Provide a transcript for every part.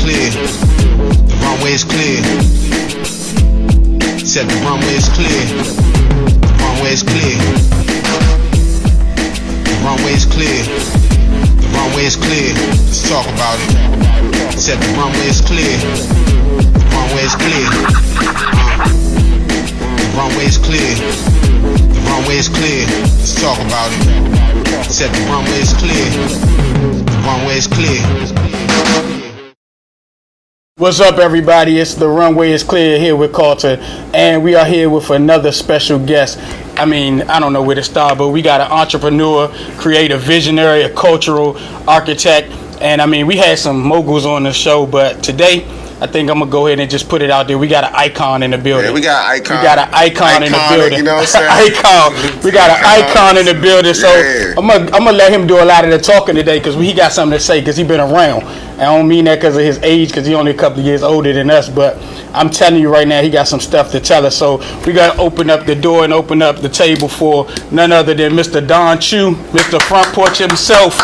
clear. The runway is clear. Said the runway is clear. The runway is clear. The runway is clear. The runway is clear. Let's talk about it. Said the runway is clear. The runway is clear. The runway is clear. The runway is clear. Let's talk about it. Said the runway is clear. The runway is clear. What's up, everybody? It's the Runway Is Clear here with Carlton, and we are here with another special guest. I mean, I don't know where to start, but we got an entrepreneur, creative visionary, a cultural architect, and I mean, we had some moguls on the show, but today, I think I'm gonna go ahead and just put it out there. We got an icon in the building. Yeah, we got an icon. We got an icon in the building. You know what I'm saying? Icon. We got an icon in the building. So yeah. I'm gonna let him do a lot of the talking today because he got something to say because he been around. I don't mean that because of his age, because he's only a couple of years older than us, but I'm telling you right now, he got some stuff to tell us. So we got to open up the door and open up the table for none other than Mr. Choo, Mr. Front Porch himself.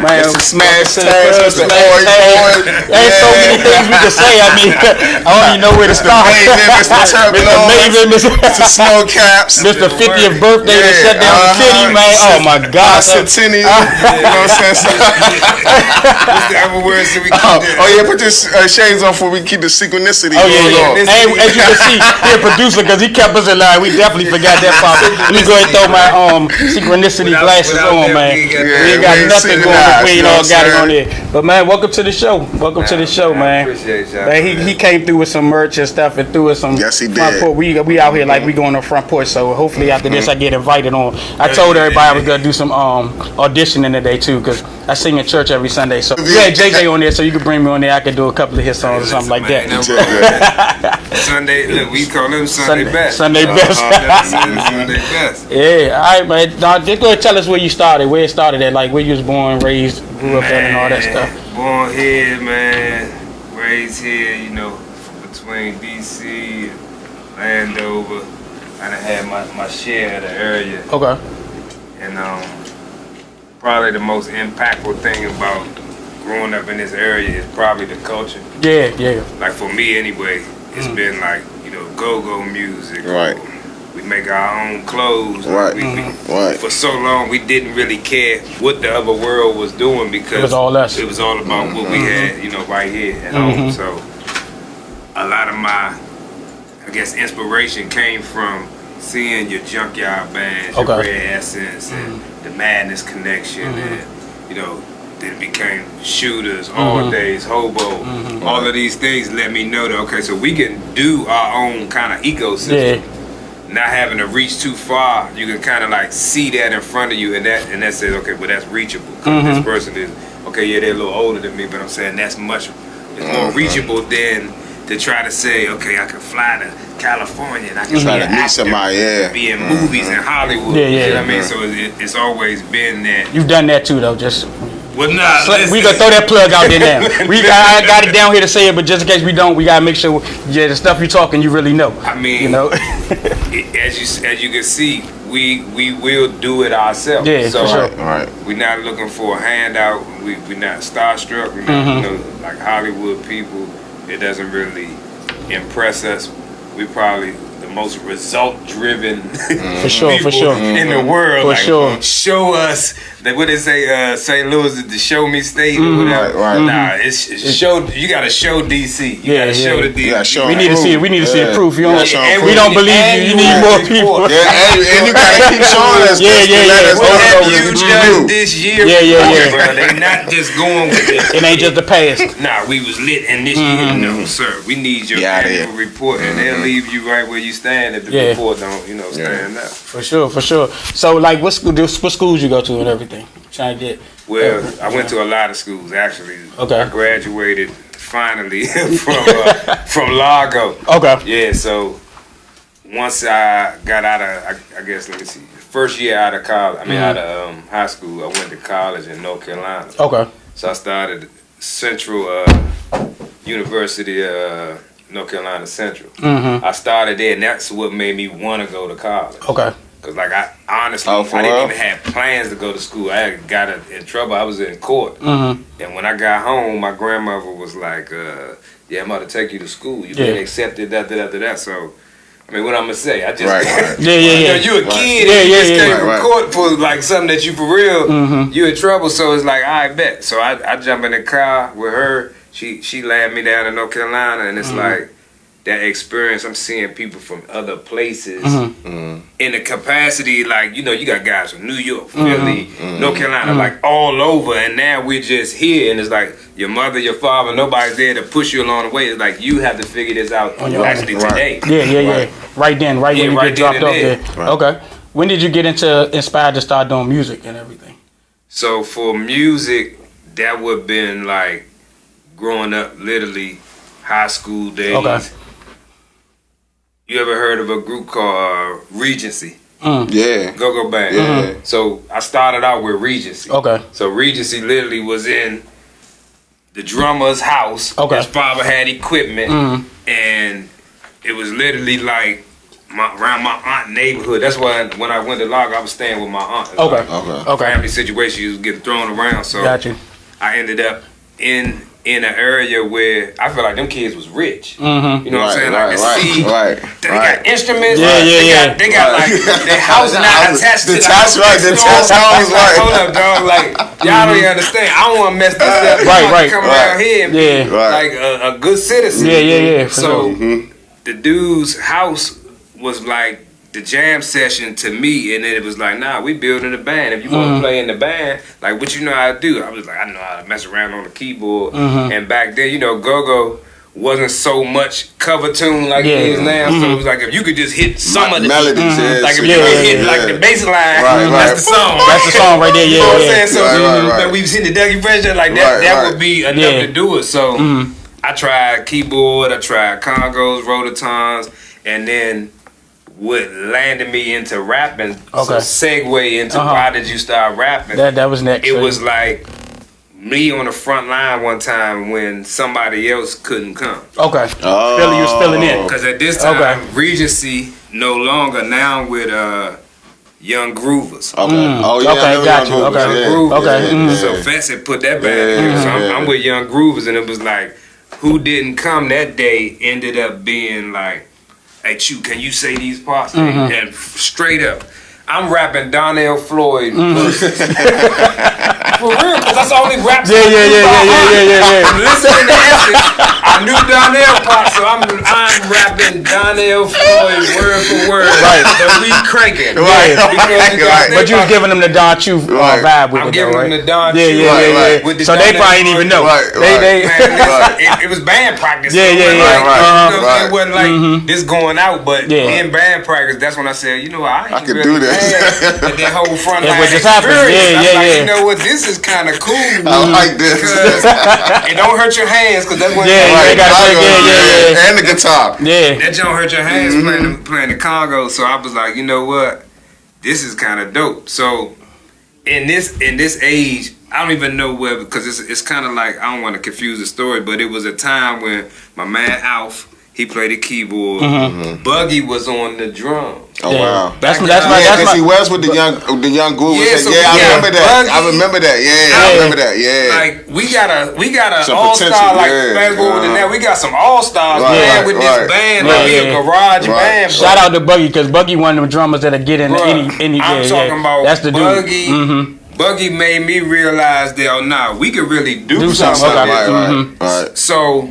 Man, Mr. Smash Tags, Mr. There's so many things we can say. I mean, I don't even know where to start. Mr. Turbulence, Mr. Snow Caps, Mr. 50th birthday to shut down the city, man. Oh my God. Centennial, you know what I'm saying? What's the other words that we keep Oh yeah, put your shades on before we keep the synchronicity. Oh yeah. And as you can see, he's a producer because he kept us in line. We definitely forgot that part. Let me go ahead and throw my synchronicity glasses on, man. We ain't got nothing going if we ain't all got it on there. But man, welcome to the show. Welcome to the show, man. Appreciate y'all. Man, he came through with some merch and stuff and threw us some. Yes, he did. Front porch. We out here like we going on Front Porch. So hopefully after this I get invited on. I told everybody I was gonna do some auditioning today too because I sing in church every Sunday. So yeah, JJ on there, so you can bring me on there. I could do a couple of his songs or something like that. Sunday, look, we call him Sunday Best. Sunday Best. Sunday Best. Yeah, all right, man. Now, just go ahead and tell us where you started, where it started at, like where you was born, raised, grew up at, and all that stuff. Born here, man. Raised here, you know, between DC and Landover. I done had my share of the area. Okay. And probably the most impactful thing about growing up in this area is probably the culture. Yeah. Like for me anyway, it's been like, you know, go-go music. Right. We make our own clothes. Right. Right. For so long, we didn't really care what the other world was doing because it was all us. It was all about what we had, you know, right here at home. So a lot of my, I guess, inspiration came from seeing your Junkyard bands, your Red Essence, and the Madness Connection, and, you know, then became Shooters, All Days, Hobo. All of these things let me know that, okay, so we can do our own kind of ecosystem. Yeah. Not having to reach too far, you can kind of like see that in front of you, and that says, okay, well, that's reachable. This person is, okay, yeah, they're a little older than me, but I'm saying that's much, it's more reachable than to try to say, okay, I can fly to California and I can try to meet somebody, be in movies in Hollywood. Yeah. You know what I mean? So it's always been that. You've done that too, though. Just well, nah. We gonna throw that plug out there now. I got it down here to say it, but just in case we don't, we gotta make sure. Yeah, the stuff you're talking, you really know. I mean, you know, as you can see, we will do it ourselves. Yeah, so for sure. Right. We're not looking for a handout. We're not starstruck. We're not, you know, like Hollywood people. It doesn't really impress us. We probably the most result-driven for sure in the world. For like, sure. Show us that what they say. St. Louis is the show me state or whatever. Right. Nah, it's show. You gotta show DC. You gotta show the DC. We need to see it. We need to see the proof. You don't, we don't believe you. You need more people. Yeah, and you gotta keep showing us. Yeah. What have you done this year? Yeah. Bro, they not just going with this. It ain't just the past. Nah, we was lit in this year. No, sir. We need your annual report, and they'll leave you right where you stand if the report don't, you know, stand up. For sure. So, like, what schools you go to and everything? Trying to get. Well, I went to a lot of schools actually. Okay. I graduated finally from Largo. Okay. Yeah. So once I got out of, I guess, let me see, first year out of college. I mean, out of high school, I went to college in North Carolina. Okay. So I started Central University, North Carolina Central. I started there, and that's what made me want to go to college. Okay. Cause like I honestly, I didn't even have plans to go to school. I got in trouble. I was in court, and when I got home, my grandmother was like, "Yeah, I'm about to take you to school. You've been accepted." That. So, I mean, what I'm gonna say? I just, you a kid, and you just came from court for like something that you for real, you in trouble. So it's like, I bet. So I jump in the car with her. She landed me down in North Carolina, and it's like. That experience, I'm seeing people from other places in the capacity, like, you got guys from New York, Philly, North Carolina, like all over, and now we're just here, and it's like your mother, your father, nobody's there to push you along the way. It's like you have to figure this out actually today. Yeah. Right then, when you get dropped off there. Right. Okay. When did you get inspired to start doing music and everything? So for music, that would have been like growing up, literally high school days. Okay. You ever heard of a group called Regency? Yeah. Go Band. Yeah. So I started out with Regency. Okay. So Regency literally was in the drummer's house. Okay. His father had equipment, and it was literally like around my aunt's neighborhood. That's why when I went to Log, I was staying with my aunt. Okay. Family situation was getting thrown around. So I ended up in an area where I feel like them kids was rich. You know what I'm saying? Like they got instruments. They got like their house not attached to the house. Hold up, dog. Like y'all don't even understand. I don't want to mess this up. Come around here and be like a good citizen. So the dude's house was like the jam session to me, and then it was like, nah, we building a band. If you want to play in the band, like what you know how to do. I was like, I know how to mess around on the keyboard. And back then, go-go wasn't so much cover tune like it is now. So it was like if you could just hit some of the melodies, like if you could hit like the bass line, that's the song. That's the song right there. You know what I'm saying? So we was hitting the Dougie Fresh, like that would be enough to do it. So I tried keyboard, I tried congos, rototons, and then what landed me into rapping, so segue into why did you start rapping? That was next. It was like me on the front line one time when somebody else couldn't come. Okay. You was filling in. Because at this time, Regency no longer, now with Young Groovers. Got you. Okay. So Fats had put that back. So I'm with Young Groovers, and it was like, who didn't come that day ended up being like, hey, Choo, can you say these parts? And straight up, I'm rapping Donnell Floyd verses. For real, because that's the only rap song. I'm listening to Essex. I knew Donnell parts, so I'm rapping Donnell Floyd word for word. But we cranking. But you was giving them the Don Choo vibe with it. I'm giving them the Don Choo. So they probably didn't even know. It was band practice. It wasn't like this going out, but in band practice, that's when I said, you know what, I can do this. And then whole front line experience. You know what, this is kind of cool. I like this. It don't hurt your hands, because that's what and the guitar. That don't hurt your hands playing the Congo. So I was like, you know what, this is kind of dope. So in this age, I don't even know where, because it's kind of like, I don't want to confuse the story, but it was a time when my man Alf, he played the keyboard. Buggy was on the drum. Oh wow! That's my. He was with the young Groovers. I remember that. I remember that. Like we got a all star. Like fast forward to now, we got some all stars with this band. Like a garage band. Shout out to Buggy, because Buggy one of them drummers that'll get in any. I'm talking about that's the Buggy. Dude. Buggy made me realize that we could really do something. So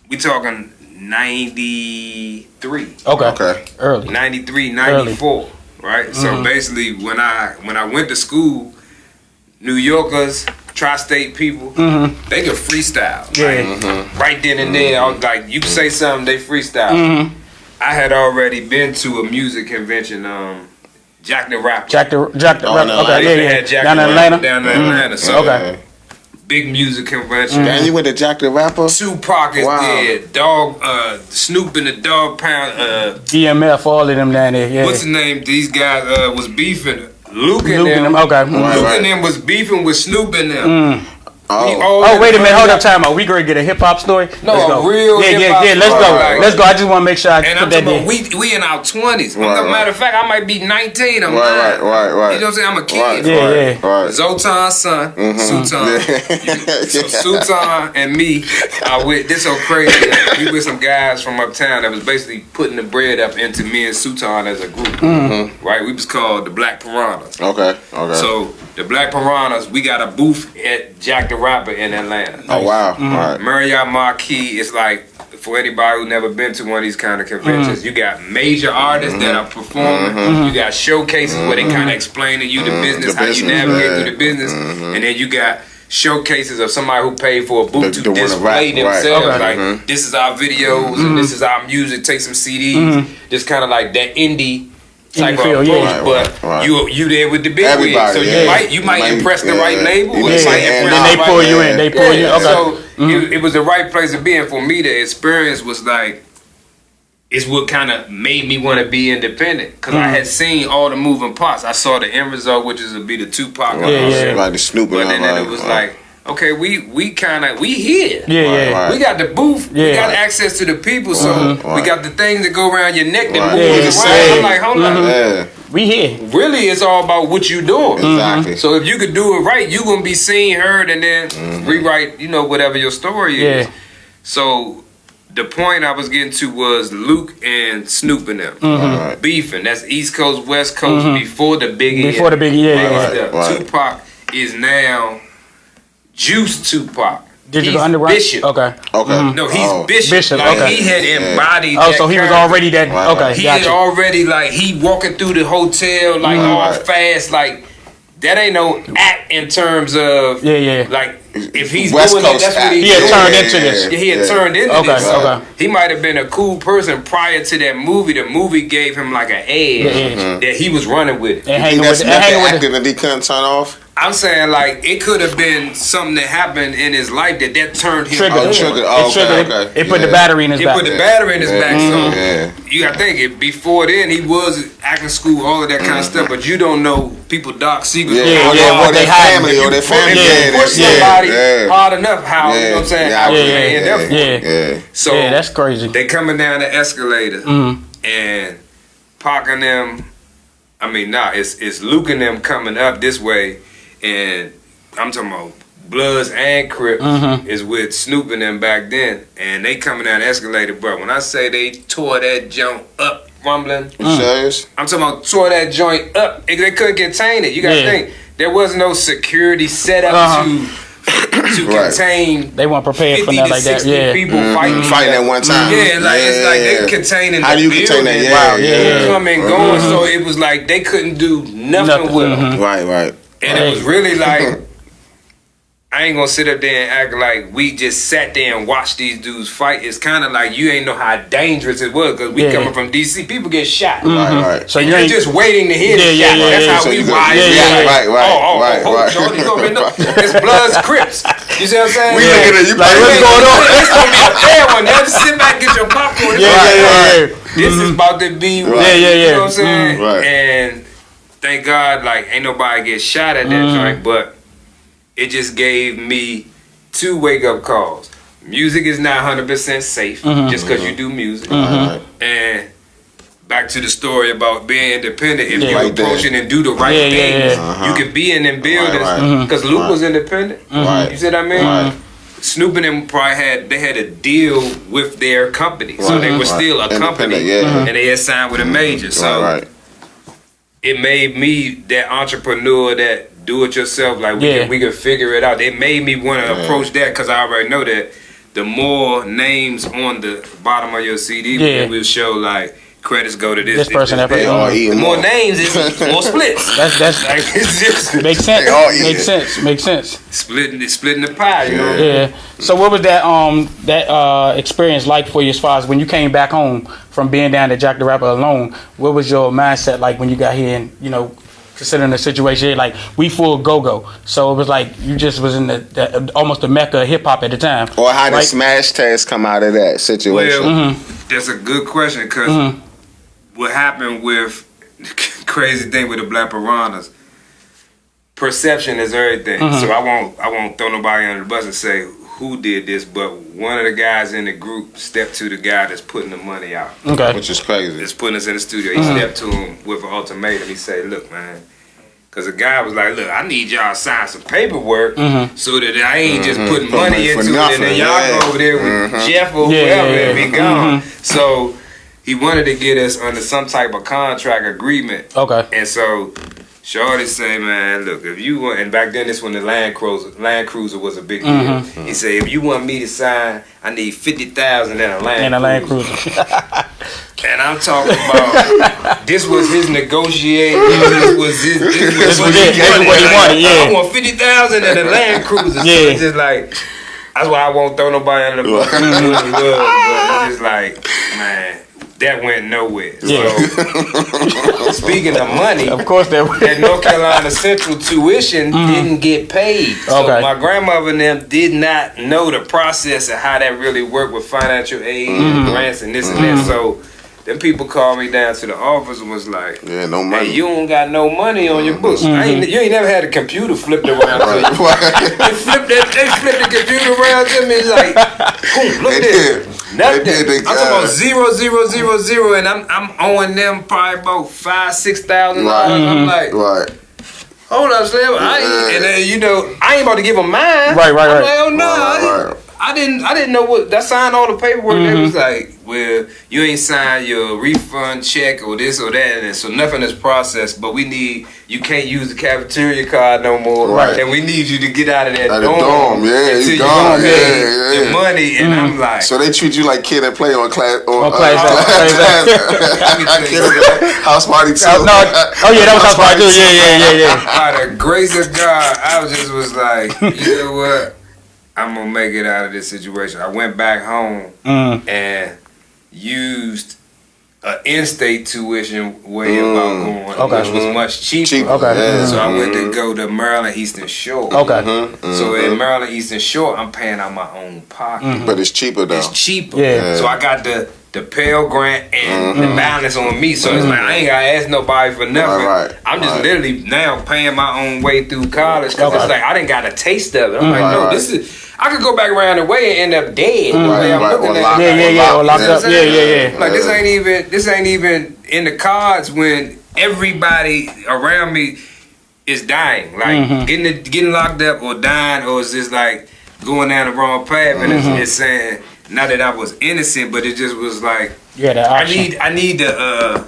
we talking 93. Okay. Early. 93, 94. Right? So basically when I went to school, New Yorkers, tri-state people, they could freestyle. Right then and there. I was like, you say something, they freestyle. I had already been to a music convention, Jack the Rapper. Jack the Rapper. Okay, down in Atlanta. So big music convention. And you went to Jack the Rapper? Tupac is there. Dog, Snoop and the Dog Pound. DMF, all of them down there. What's the name? These guys was beefing. Luke and them. Okay. Luke and them was beefing with Snoop and them. Oh, wait a minute. Hold up, time out. We gonna get a hip hop story. No, let's go. real hip hop. Yeah. Let's go. Let's go. I just want to make sure I put that in. We in our 20s. Matter of fact, I might be 19. I'm right. You know what I'm saying? I'm a kid. Right. Zotan's son, Sultan. So Sultan and me are with this so crazy. We with some guys from uptown that was basically putting the bread up into me and Sultan as a group. Right? We was called the Black Piranhas. Okay. So the Black Piranhas, we got a booth at Jack the Rapper in Atlanta. Oh wow! All right. Marriott Marquis is like, for anybody who never been to one of these kind of conventions, you got major artists that are performing. You got showcases where they kind of explain to you the business, how you navigate through the business, and then you got showcases of somebody who paid for a booth to display themselves. Like this is our videos and this is our music. Take some CDs. Just kind of like that indie type of approach, but you there with the big wigs, so you might impress the right label, or you might impress then they pull you in. They pull you in. Okay. So it was the right place to be in. For me, the experience was like, it's what kind of made me want to be independent, because I had seen all the moving parts. I saw the end result, which is to be the Tupac, like the Snoop, but then it was like, okay, we here. Yeah. We got the booth. We got access to the people. So we got the things that go around your neck that moves around. I'm like, hold on. We here. Really, it's all about what you doing. Exactly. So if you could do it right, you gonna be seen, heard, and then rewrite, whatever your story is. So the point I was getting to was Luke and Snoop and them beefing. That's East Coast, West Coast before the Biggie. Tupac is now Juice Tupac. Digital Underground? Bishop. Okay. No, he's Bishop. He had embodied that. So he was already that. Okay. He had already, he walking through the hotel, all fast, that ain't no act in terms of, if he's West doing Coast that's what he had turned into this. He had turned into this. He might have been a cool person prior to that movie. The movie gave him an edge that he was running with it. And hanging with that he couldn't turn off? I'm saying it could have been something that happened in his life that turned him on. It put the battery in his back. It put the battery in his back. So you gotta think, before then he was acting school, all of that kind of stuff, but you don't know people dark secrets. Or their family. If you push somebody hard enough, how you know what I'm saying? How can they end up? So that's crazy. They coming down the escalator and parking them. It's Luke and them coming up this way. And I'm talking about Bloods and Crips is with Snoop and them back then. And they coming down the escalator, bro. When I say they tore that joint up, rumbling. Serious? I'm talking about tore that joint up. They couldn't contain it. You got to think, there was no security set up to contain. They weren't prepared for that like that. People fighting at one time. It's like they containing. How do you contain that? They come and going, so it was like they couldn't do nothing with them. Right. And it was really like, I ain't gonna sit up there and act like we just sat there and watched these dudes fight. It's kind of like you ain't know how dangerous it was, because we coming from DC, people get shot. Right. So you're just waiting to hear the shot. That's how we watch. It's Bloods, Crips. You see what I'm saying? We looking at you like, what's going on? It's gonna be a fair one. Now just sit back, get your popcorn. This is about to be, you know what I'm saying? And thank God, ain't nobody get shot at that joint, but it just gave me 2 wake-up calls. Music is not 100% safe just because you do music. And back to the story about being independent. If you approach it and do the right things, you can be in them buildings. Because Luke was independent. You see what I mean? Snoop and them probably had to deal with their company. So they were still a company. And they had signed with a major. So it made me that entrepreneur, that do it yourself, we can figure it out. It made me want to approach that, because I already know that the more names on the bottom of your CD will show credits go to this person, that person. More names is more splits. That's it's just makes sense. Makes sense. Splitting the pie, you know. Yeah. So what was that experience like for you, as far as when you came back home from being down to Jack the Rapper alone? What was your mindset like when you got here, and considering the situation, we full go-go, so it was like you just was in the almost the mecca of hip-hop at the time. Or how did Smash Tags come out of that situation? Well, that's a good question, because what happened with crazy thing with the Black Piranhas, perception is everything. So I won't throw nobody under the bus and say who did this, but one of the guys in the group stepped to the guy that's putting the money out. Okay. Which is crazy. That's putting us in the studio. He stepped to him with an ultimatum. He said, "Look, man." Because the guy was like, "Look, I need y'all to sign some paperwork so that I ain't just putting money into it and then y'all go over there with Jeff or whoever and be gone." So he wanted to get us under some type of contract agreement. Okay. And so Shorty say, "Man, look, if you want," and back then this when the Land Cruiser was a big deal. He said, "If you want me to sign, I need 50,000 in a Land Cruiser." And I'm talking about this was his negotiating. This was what he wanted. Yeah, I want 50,000 in a Land Cruiser. So it's just like that's why I won't throw nobody under the bus. But it's just like, man, that went nowhere. So speaking of money, of course that North Carolina Central tuition didn't get paid. So my grandmother and them did not know the process of how that really worked with financial aid and grants and this and that. So then people called me down to the office and was like, no money. Hey, you don't got no money on your books. You ain't never had a computer flipped around to you. They flipped the computer around to me. It's like, boom, look there. Nothing. I'm talking about 0,000, and I'm owing them probably about $5,000-$6,000. I'm like, hold up, Slim. And then, I ain't about to give them mine. Right. I'm like, oh no. I didn't know what. I signed all the paperwork. They was like, well, you ain't signed your refund check or this or that, and so nothing is processed. But you can't use the cafeteria card no more, and we need you to get out of that dorm. You gone. The money, and I'm like, so they treat you like kid that play on class House Party 2. That was House Party 2. Yeah. By the grace of God, I was like, you know what? I'm gonna make it out of this situation. I went back home and used an in-state tuition way about going, which was much cheaper. So I went to go to Maryland Eastern Shore. So in Maryland Eastern Shore, I'm paying out my own pocket. But it's cheaper though. It's cheaper. So I got the Pell Grant and the balance on me. So it's like I ain't gotta ask nobody for nothing. I'm just literally now paying my own way through college because it's like I didn't got a taste of it. I'm like, no, this is. I could go back around the way and end up dead. Or locked up. Like this ain't even in the cards when everybody around me is dying. Like getting locked up or dying, or it's just like going down the wrong path. And it's saying not that I was innocent, but it just was like I need to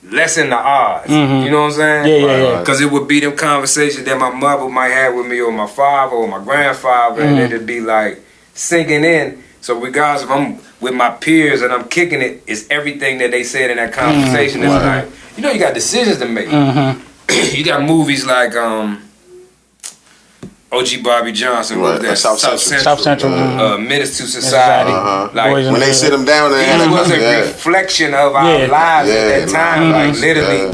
lessen the odds. You know what I'm saying? Because it would be them conversations that my mother might have with me, or my father, or my grandfather, and it'd be like sinking in. So regardless if I'm with my peers and I'm kicking it, it's everything that they said in that conversation. It's like, you got decisions to make. You got movies like O.G. Bobby Johnson, South Central, Menace to Society. Like when they sit them down there, it was a reflection of our lives at that time. Like literally,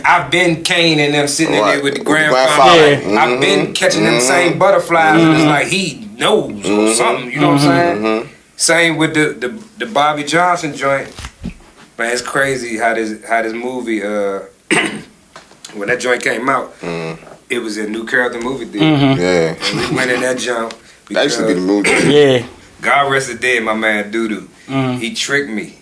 I've been Kane and them sitting in there with the grandfather. I've been catching them same butterflies, and it's like he knows or something. You know what I'm saying? Same with the Bobby Johnson joint. Man, it's crazy how this movie when that joint came out. It was in New Carrollton movie theater. And we went in that jump. That used to be the movie. God rest his dead, my man Doodoo. He tricked me.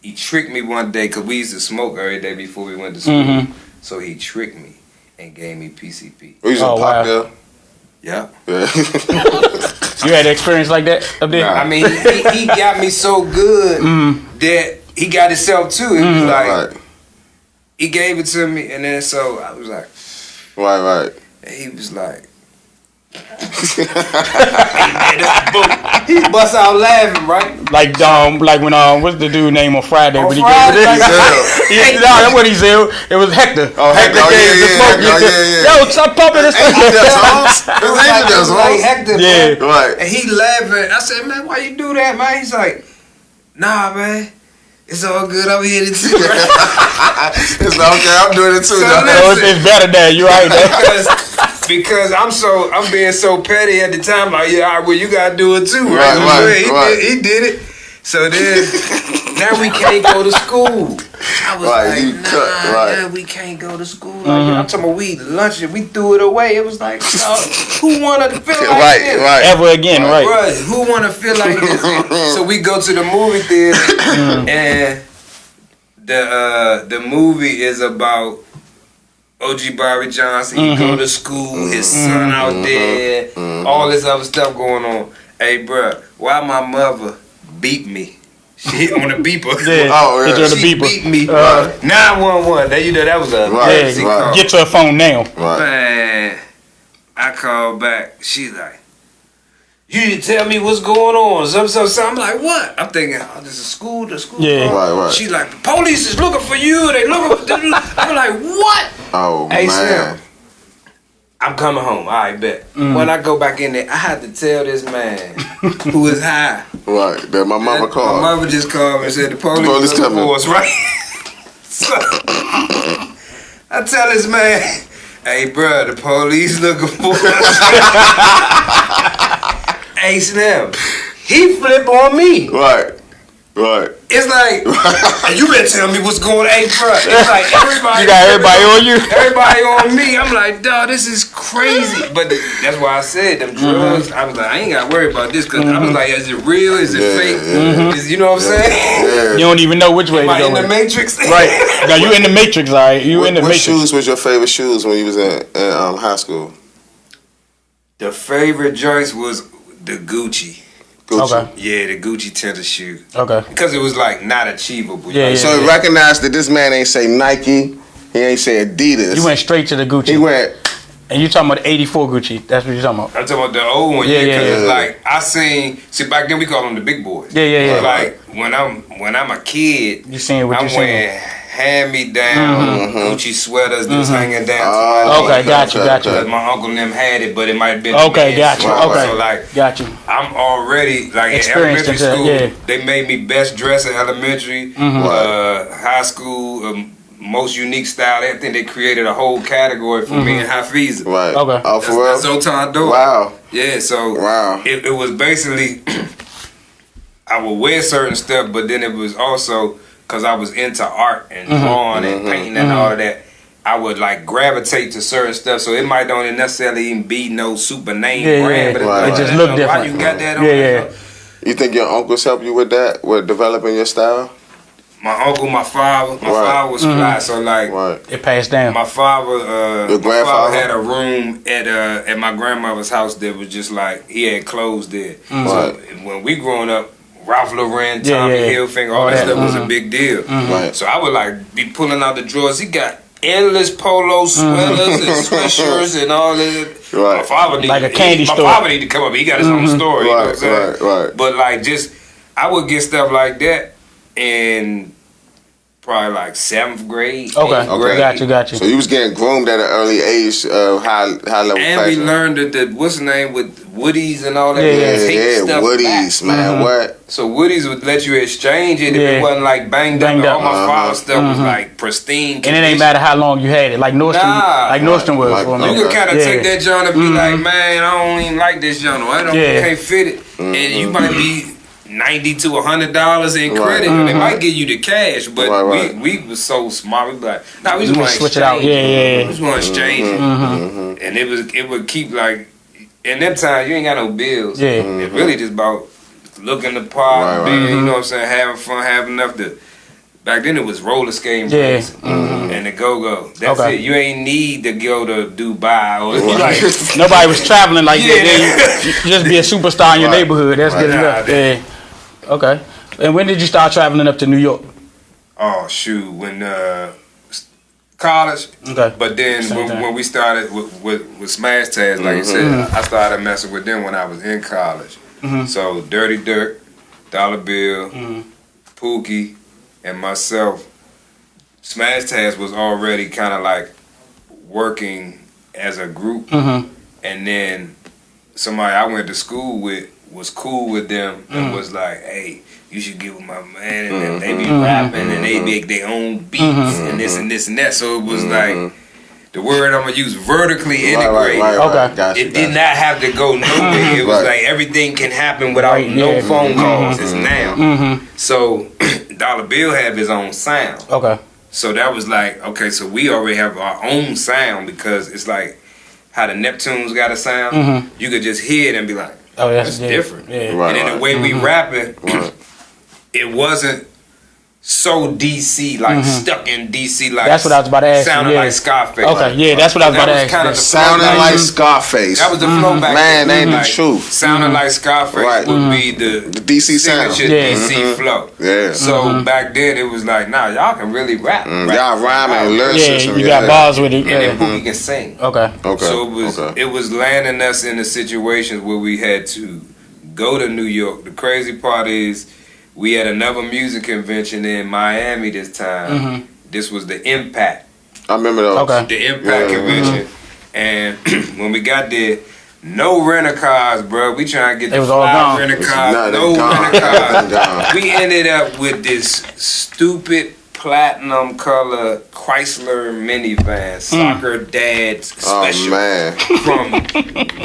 He tricked me one day because we used to smoke every day before we went to school. So he tricked me and gave me PCP. We used to pop there. Yeah. You had an experience like that up there? I mean, he got me so good that he got himself too. It was like he gave it to me, and then so I was like. Right. And he was like, he bust out laughing, right? Like when what's the dude name on Friday when he gave it? That's what he said. It was Hector. Hector gave the smoke. Yo, stop pumping this thing. Like Hector, right? And he laughing. I said, man, why you do that, man? He's like, nah, man. It's all good. I'm here too. It's okay. I'm doing it too. It's better than you, right? Because I'm being so petty at the time. Like, well, you gotta do it too, right? He did it. So then now we can't go to school. I was nah, we can't go to school. Like, I'm talking about we lunched it, we threw it away. It was like, who wanna feel like this? Ever again, right? Right. Who wanna feel like this? So we go to the movie theater, and the movie is about OG Bobby Johnson. He go to school, his son out there, all this other stuff going on. Hey, bruh, why my mother beat me? She hit on the beeper. She beat me. 911. That was a emergency call. Get to her phone now. Man, I called back. She's like, you didn't tell me what's going on. So I'm like, what? I'm thinking, this is school. The school. Yeah. Right. She's like, the police is looking for you. They looking for I'm like, what? Oh, hey, man. Sam, I'm coming home. All right, bet. When I go back in there, I had to tell this man who is high. Right. That my mama called. My mama just called me and said the police looking for us, right? So I tell this man, hey, bro, the police looking for us. Hey, Slim, he flip on me. Right. It's like, you better tell me what's going on. Hey, bro, it's like everybody. You got everybody on you? Everybody on me. I'm like, dog, this is crazy. But that's why I said them drugs. I was like, I ain't got to worry about this because I was like, is it real? Is it fake? Is, you know what I'm saying? You don't even know which way Am to I go. in the Matrix? Right. Now you in the Matrix, all right? What shoes was your favorite shoes when you was in high school? The favorite joints was the Gucci. Okay. Yeah, the Gucci tennis shoe. Okay. Because it was like not achievable. Yeah, So recognize that this man ain't say Nike, he ain't say Adidas. You went straight to the Gucci. He went. And you talking about the 84 Gucci. That's what you're talking about. I'm talking about the old one. Yeah, because it's like, I seen, see, back then we call them the big boys. Yeah. Like, when I'm a kid, you seeing what you seeing. I'm wearing hand-me-down Gucci sweaters that's hanging down to my okay, got you. Because my uncle and them had it, but it might have been okay, got you. Small. Okay, so like, got you. I'm already like experienced in elementary school. Yeah. They made me best dressed in elementary, high school, most unique style. I think they created a whole category for me and Hafiza. Right. Okay. Oh, for real? That's Zotan Door. Wow. Yeah. So it was basically I would wear certain stuff, but then it was also because I was into art and drawing and painting and all of that. I would like gravitate to certain stuff, so it might don't necessarily even be no super name brand, but it just look different. Why you got that on? You think your uncles helped you with that, with developing your style? My uncle, my father was fly, so like it passed down. My father, your grandfather? my father had a room at my grandmother's house that was just like he had clothes there. So when we growing up, Ralph Lauren, Tommy Hilfiger, all that stuff was a big deal. So I would like be pulling out the drawers. He got endless polo sweaters and sweatshirts and all that. My father need like a candy store. My father need to come up. He got his own story. You know what I'm saying? Right. But like just I would get stuff like that in probably like 7th grade. Okay, got you. So you was getting groomed at an early age, high level and fashion. we learned that what's the name with Woodies and all that. Yeah, Woodies, man. What? So Woodies would let you exchange it if it wasn't like banged up. All my father's stuff was like pristine. And it ain't matter how long you had it. Like Nordstrom was. You could kind of take that joint and be like, man, I don't even like this joint. I can't fit it. And you might be $90 to $100 in credit, and they might give you the cash, but we was so smart. We be like, we just want to switch it out. We just want to exchange it, and it would keep like in them times you ain't got no bills. It really just about looking the part, being, you know what I'm saying, having fun, having enough to. Back then it was roller skating and the go-go. That's it. You ain't need to go to Dubai or like nobody was traveling like that. You just be a superstar in your neighborhood. That's good enough. Okay. And when did you start traveling up to New York? Oh shoot, when college. Okay. But then when we started with Smash Tags, like you said, I started messing with them when I was in college. So Dirty Dirk, Dollar Bill, Pookie, and myself, Smash Tags was already kind of like working as a group, and then somebody I went to school with was cool with them and was like, hey, you should get with my man, and then they be rapping and they make their own beats and this and this and that. So it was like the word I'm gonna use, vertically integrated. It did not have to go nowhere. It was like everything can happen without no phone calls. It's now. So Dollar Bill had his own sound. So that was like, okay, so we already have our own sound because it's like how the Neptunes got a sound. You could just hear it and be like, oh, that's different. Yeah. Right, and then the way we rapping, it wasn't so DC, like stuck in DC, like that's what I was about to ask. Sounding like Scarface. Okay, yeah, that's what I was about to ask. Kind of sounding like Scarface. That was the flow back then. Man, ain't like, the truth. Sounding like Scarface would be the DC sound. DC flow. Yeah. So back then it was like, nah, y'all can really rap. Y'all rhyming, lyrics. Yeah, you got bars with it. And then Boogie can sing. Okay. So it was landing us in the situations where we had to go to New York. The crazy part is, we had another music convention in Miami this time. This was the Impact. I remember those. The Impact convention. And when we got there, no rental cars, bro. We trying to get the fly rental cars. No rental cars. We ended up with this stupid platinum color Chrysler minivan, soccer dad's special from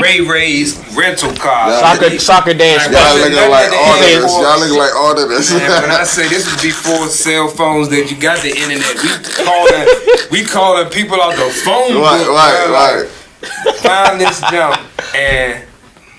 Ray's rental car. Soccer dad's special. Y'all looking like auditors. Y'all looking like auditors. When I say this was before cell phones that you got the internet, we calling people out the phone book. Right. Found this jump and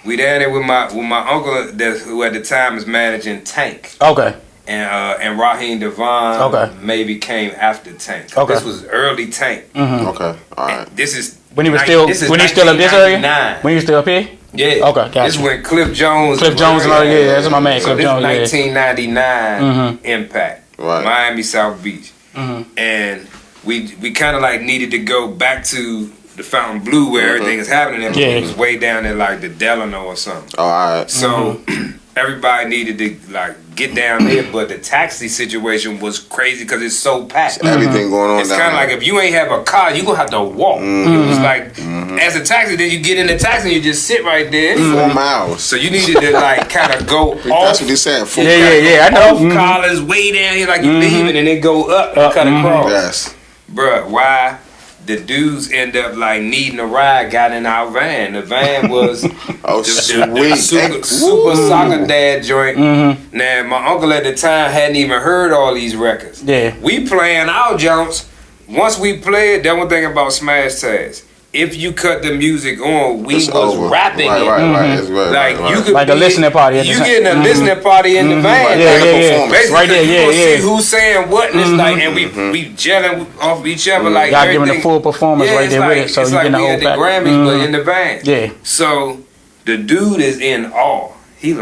we down there with my uncle who at the time was managing Tank. Okay. And Raheem Devon maybe came after Tank. Okay. This was early Tank. Okay, all right. And this is when he was still up this area. When he was still up here. Yeah. Okay. Gotcha. This when Cliff Jones. And all, that's my man. Cliff Jones. 1999 Impact. Right. Miami South Beach. And we kind of like needed to go back to the Fountain Blue where everything is happening. And it was way down there like the Delano or something. All right. So everybody needed to like get down there, but the taxi situation was crazy because it's so packed. Everything going on. It's kind of like if you ain't have a car, you gonna have to walk. It was like as a taxi, then you get in the taxi and you just sit right there. 4 miles. So you needed to like kind of go off. That's what he's saying. I know. Collins way down here, like you leaving, and then go up and cut across. Yes, bruh. Why? The dudes end up like needing a ride, got in our van. The van was the super soccer dad joint. Now my uncle at the time hadn't even heard all these records. Yeah. We playing our jumps. Once we played, that one thing about smash tags. If you cut the music on, we was rapping it. Like you could like a listening party. You getting a listening party in the van. Yeah. Right there. You gonna see who's saying what, and it's like, and we gelling off each other like y'all giving a full performance right there with it. So you getting the whole pack. Grammys, but in the van. Yeah. So the dude is in awe. He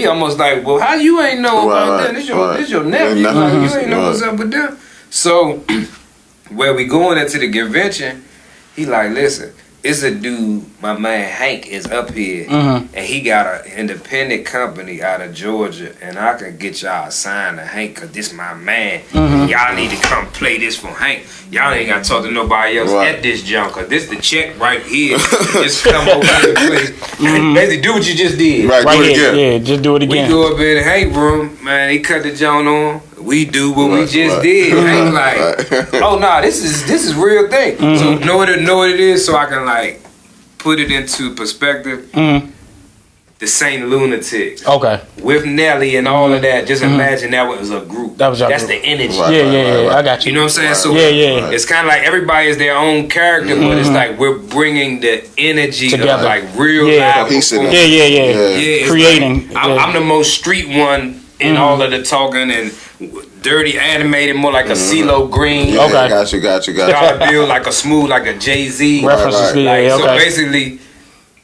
almost like, well, how you ain't know about that? This your nephew. Like, you ain't know what's up with them. So where we going into the convention, he like, listen, it's a dude, my man Hank is up here, and he got an independent company out of Georgia, and I can get y'all signed to Hank, cause this my man. Y'all need to come play this for Hank. Y'all ain't gotta talk to nobody else at this jump, cause this the check right here. Just come over here and play. Basically do what you just did. Right here. Yeah, just do it again. We go up in the Hank room, man, he cut the joint on. We do what we just did. Hank like, oh nah, this is real thing. So know what it is, so I can like put it into perspective. The Saint Lunatic. Okay. With Nelly and all of that. Just imagine that was a group. That's the energy. Yeah. I got you. You know what I'm saying? So it's kind of like everybody is their own character, but it's like we're bringing the energy together, of like real live. Yeah. Creating. Like, I'm the most street one in all of the talking and dirty animated, more like a CeeLo Green. Yeah, okay. Got you. Dollar Bill like a smooth, like a Jay-Z. References. So basically,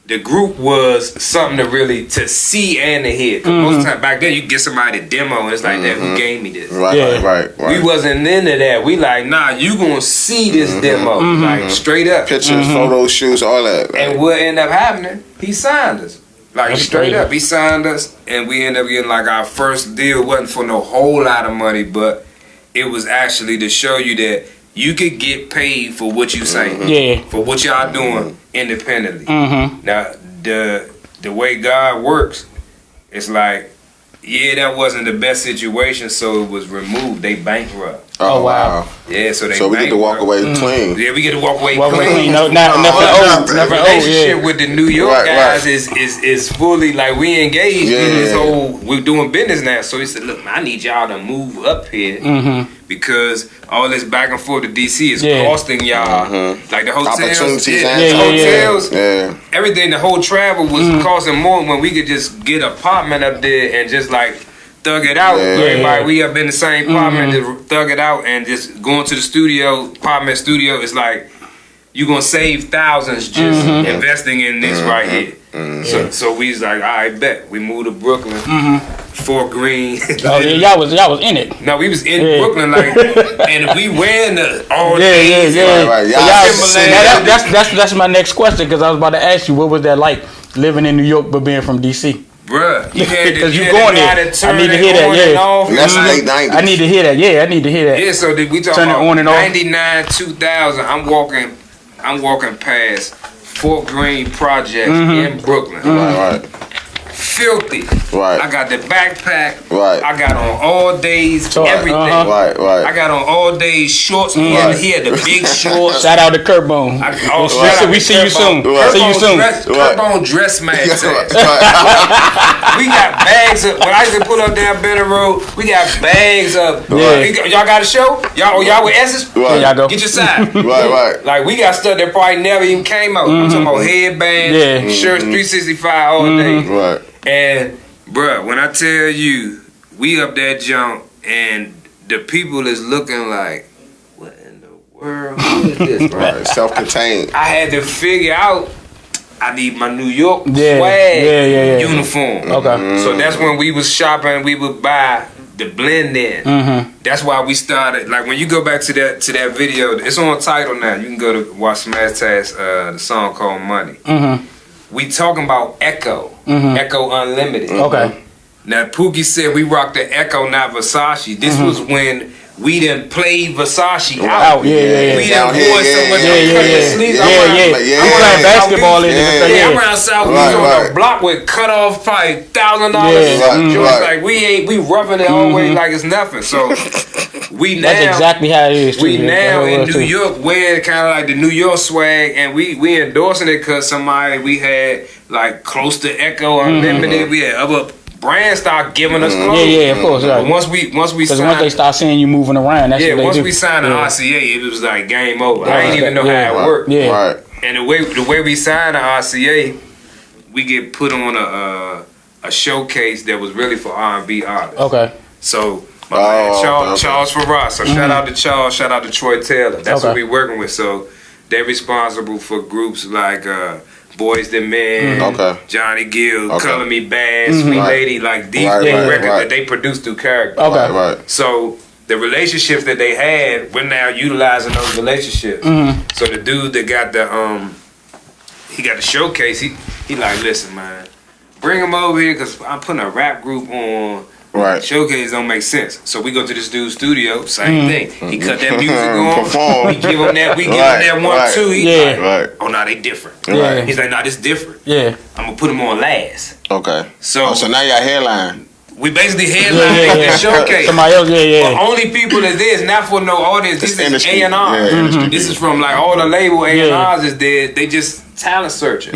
the group was something to see and to hear. Cause most time back then, you get somebody to demo and it's like, that who gave me this? Right. We wasn't into that. We like, nah, you gonna see this demo, like straight up. Pictures, photos, shoots, all that. Right? And what ended up happening? He signed us. Like straight up, he signed us, and we ended up getting like our first deal. Wasn't for no whole lot of money, but it was actually to show you that you could get paid for what you say, for what y'all doing independently. Now the way God works, it's like, that wasn't the best situation, so it was removed. They bankrupt. Oh wow. Yeah, so we get to walk away clean. Yeah, we get to walk away clean. No, never relationship with the New York guys is fully like we engaged in this whole. We're doing business now. So he said, "Look, I need y'all to move up here because all this back and forth to DC is costing y'all like the hotels, hotels, everything. The whole travel was costing more when we could just get an apartment up there and just like." Thug it out. Everybody, we up in the same apartment, just thug it out, and just going to the studio, apartment studio. It's like you gonna save thousands just investing in this right here. So we was like, all right, bet. We moved to Brooklyn, Fort Greene. Oh yeah, y'all was in it. No, we was in Brooklyn, like, and we wearing the all days. That's my next question because I was about to ask you, what was that like living in New York but being from DC? Bruh, you had because you going there. I need to hear that. That's late 90s. I need to hear that. I need to hear that. Yeah, so we talking about on and 99, 2000. I'm walking past Fort Greene Project in Brooklyn. Right. Filthy. Right. I got the backpack. Right. I got on all days, everything. Right. I got on all days shorts. He had the big shorts. Shout out to Curbone. We see you soon. See you soon. Curbone dress match. We got bags up. When I used to pull up down Benner Road, we got bags up. Y'all got a show? Y'all with S's? Right. Y'all go. Get your side. Right. Like we got stuff that probably never even came out. I'm talking about headbands, shirts, 365 all day. Right. And bruh, when I tell you, we up that jump and the people is looking like, what in the world? Who is this, bro? Right. Self-contained. I had to figure out I need my New York swag uniform. Okay. So that's when we was shopping, we would buy the blend in. That's why we started. Like when you go back to that video, it's on Tidal now. You can go to watch Smash Task, the song called Money. We talking about Echo. Echo Unlimited. Okay. Now Pookie said we rocked the Echo, not Versace. This was when we done played Versace out. We done wore so much. We playing basketball in it. I'm around South. We was on the block with cut off probably $1,000. Like we roughing it all the way like it's nothing. So we now. That's exactly how it is. We now in New York wearing kind of like the New York swag, and we endorsing it because somebody we had like close to Echo Unlimited. We had other brands start giving us clothes. Of course. Right. Once we signed, once they start seeing you moving around, that's what they once do. we signed the RCA, it was like game over. I didn't even know how it worked. Right. And the way we signed the RCA, we get put on a showcase that was really for R&B artists. Okay. So my man Charles Farrar. So shout out to Charles, shout out to Troy Taylor. That's what we working with. So they're responsible for groups like Boys the Men, Johnny Gill, Color Me Bad, Sweet Lady, like these records that they produced through character. Okay. Right. So the relationships that they had, we're now utilizing those relationships. So the dude that got he got the showcase, he like, listen, man, bring him over here because I'm putting a rap group on. Right. Showcase don't make sense. So we go to this dude's studio, same thing. He cut that music on. Perform. We give him that 1-2. He's like, oh no, they different. Right. He's like, no, this different. Yeah. I'm gonna put him on last. Okay. So now y'all headline. We basically headline the showcase. Somebody else, But only people that there is not for no audience. This is A&R. This is from like all the label A&Rs is there. They just talent searching.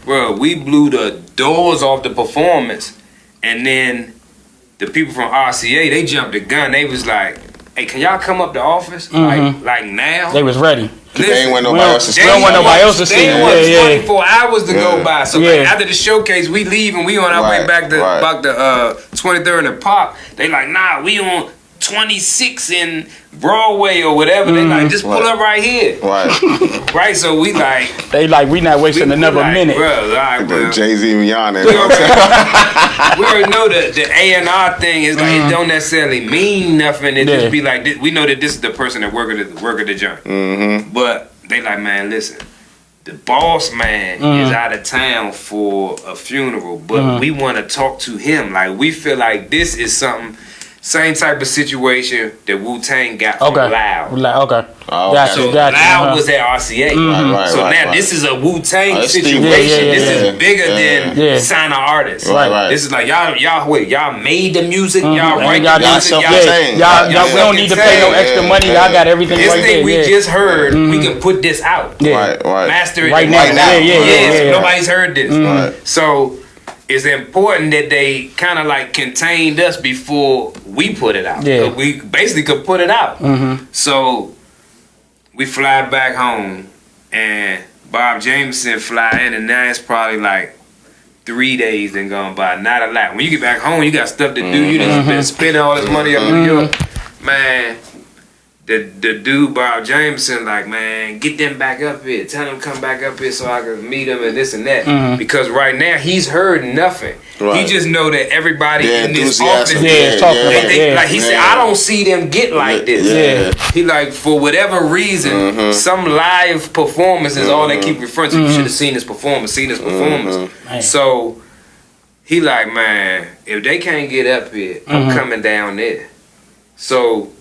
Bro, we blew the doors off the performance, and then the people from RCA, they jumped the gun. They was like, hey, can y'all come up to office? Like now? They was ready. They ain't want nobody else to see. They don't want nobody else to see. They want 24 hours to go by. So like, after the showcase, we leave and we on our way back to 23rd and Park. They like, nah, we on 26 in Broadway or whatever. They like, just pull up right here. Right, so we like. They like, we not wasting another minute. Bro, Jay-Z and Rihanna. We already know the A&R thing is like, it don't necessarily mean nothing. It just be like, we know that this is the person that work at the joint. But they like, man, listen, the boss man is out of town for a funeral, but we want to talk to him. Like, we feel like this is something. Same type of situation that Wu-Tang got from Loud. Okay. Oh, So Loud was at RCA. So now this is a Wu-Tang situation. This is bigger than sign an artist. This is like y'all made the music, y'all write the music, y'all we don't need to pay no extra money. Y'all got everything this right there. This thing we just heard, we can put this out. Master it right now. So nobody's heard this. So it's important that they kind of like contained us before we put it out. Because we basically could put it out. So we fly back home and Bob Jameson fly in, and now it's probably like 3 days then gone by. Not a lot. When you get back home, you got stuff to do. You done been spending all this money up in New York. Man, the dude Bob Jameson, like, man, get them back up here. Tell them come back up here so I can meet them and this and that. Because right now he's heard nothing. He just know that everybody in this office is talking about it. Like he said, I don't see them get like this. He like, for whatever reason, some live performance is all they keep referring to. You should have seen this performance, So he like, man, if they can't get up here, I'm coming down there. So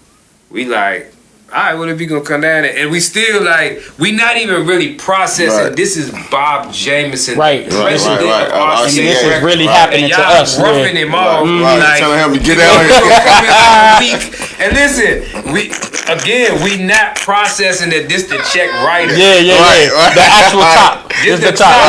we like, all right, what if you gonna come down there? And we still like, we not even really processing. This is Bob Jameson, president of RCA. This is really happening to us. Roughing him off, like, telling him to get out here. And listen, we not processing that this the check writer. The actual top. This the top.